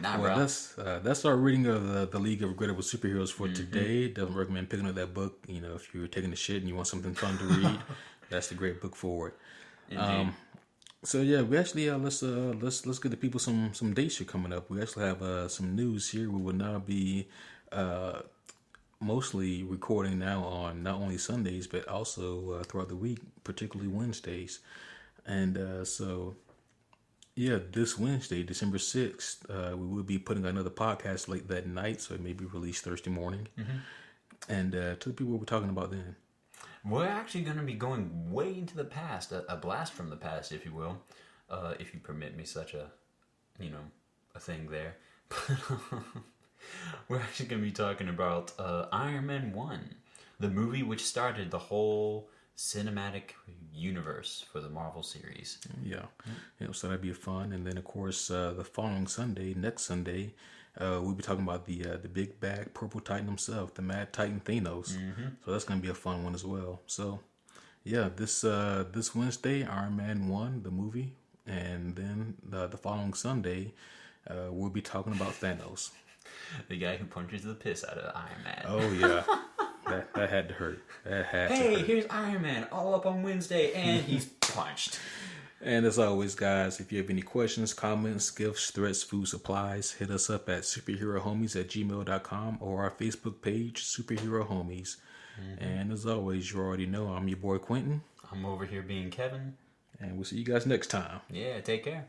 Nah, well, bro. that's our reading of the League of Regrettable Superheroes for today. Definitely recommend picking up that book. If you're taking a shit and you want something fun to read, that's the great book for it. So yeah, we actually let's get the people some dates here coming up. We actually have some news here. We will now be mostly recording now on not only Sundays but also throughout the week, particularly Wednesdays. And so yeah, this Wednesday, December 6th, we will be putting another podcast late that night, so it may be released Thursday morning. And to the people, what we're talking about then. We're actually going to be going way into the past, a blast from the past, if you will, if you permit me such a thing there. We're actually going to be talking about Iron Man 1, the movie which started the whole cinematic universe for the Marvel series. Yeah. So that'd be fun. And then, of course, the following Sunday, next Sunday, we'll be talking about the big bag purple titan himself, the Mad Titan Thanos. So that's going to be a fun one as well. So yeah, this Wednesday, Iron Man 1, the movie, and then the following Sunday, we'll be talking about Thanos. The guy who punches the piss out of Iron Man. Oh yeah. That had to hurt. Hey, here's Iron Man all up on Wednesday, and he's punched. And as always, guys, if you have any questions, comments, gifts, threats, food supplies, hit us up at superherohomies@gmail.com or our Facebook page, Superhero Homies. And as always, you already know I'm your boy Quentin. I'm over here being Kevin. And we'll see you guys next time. Yeah, take care.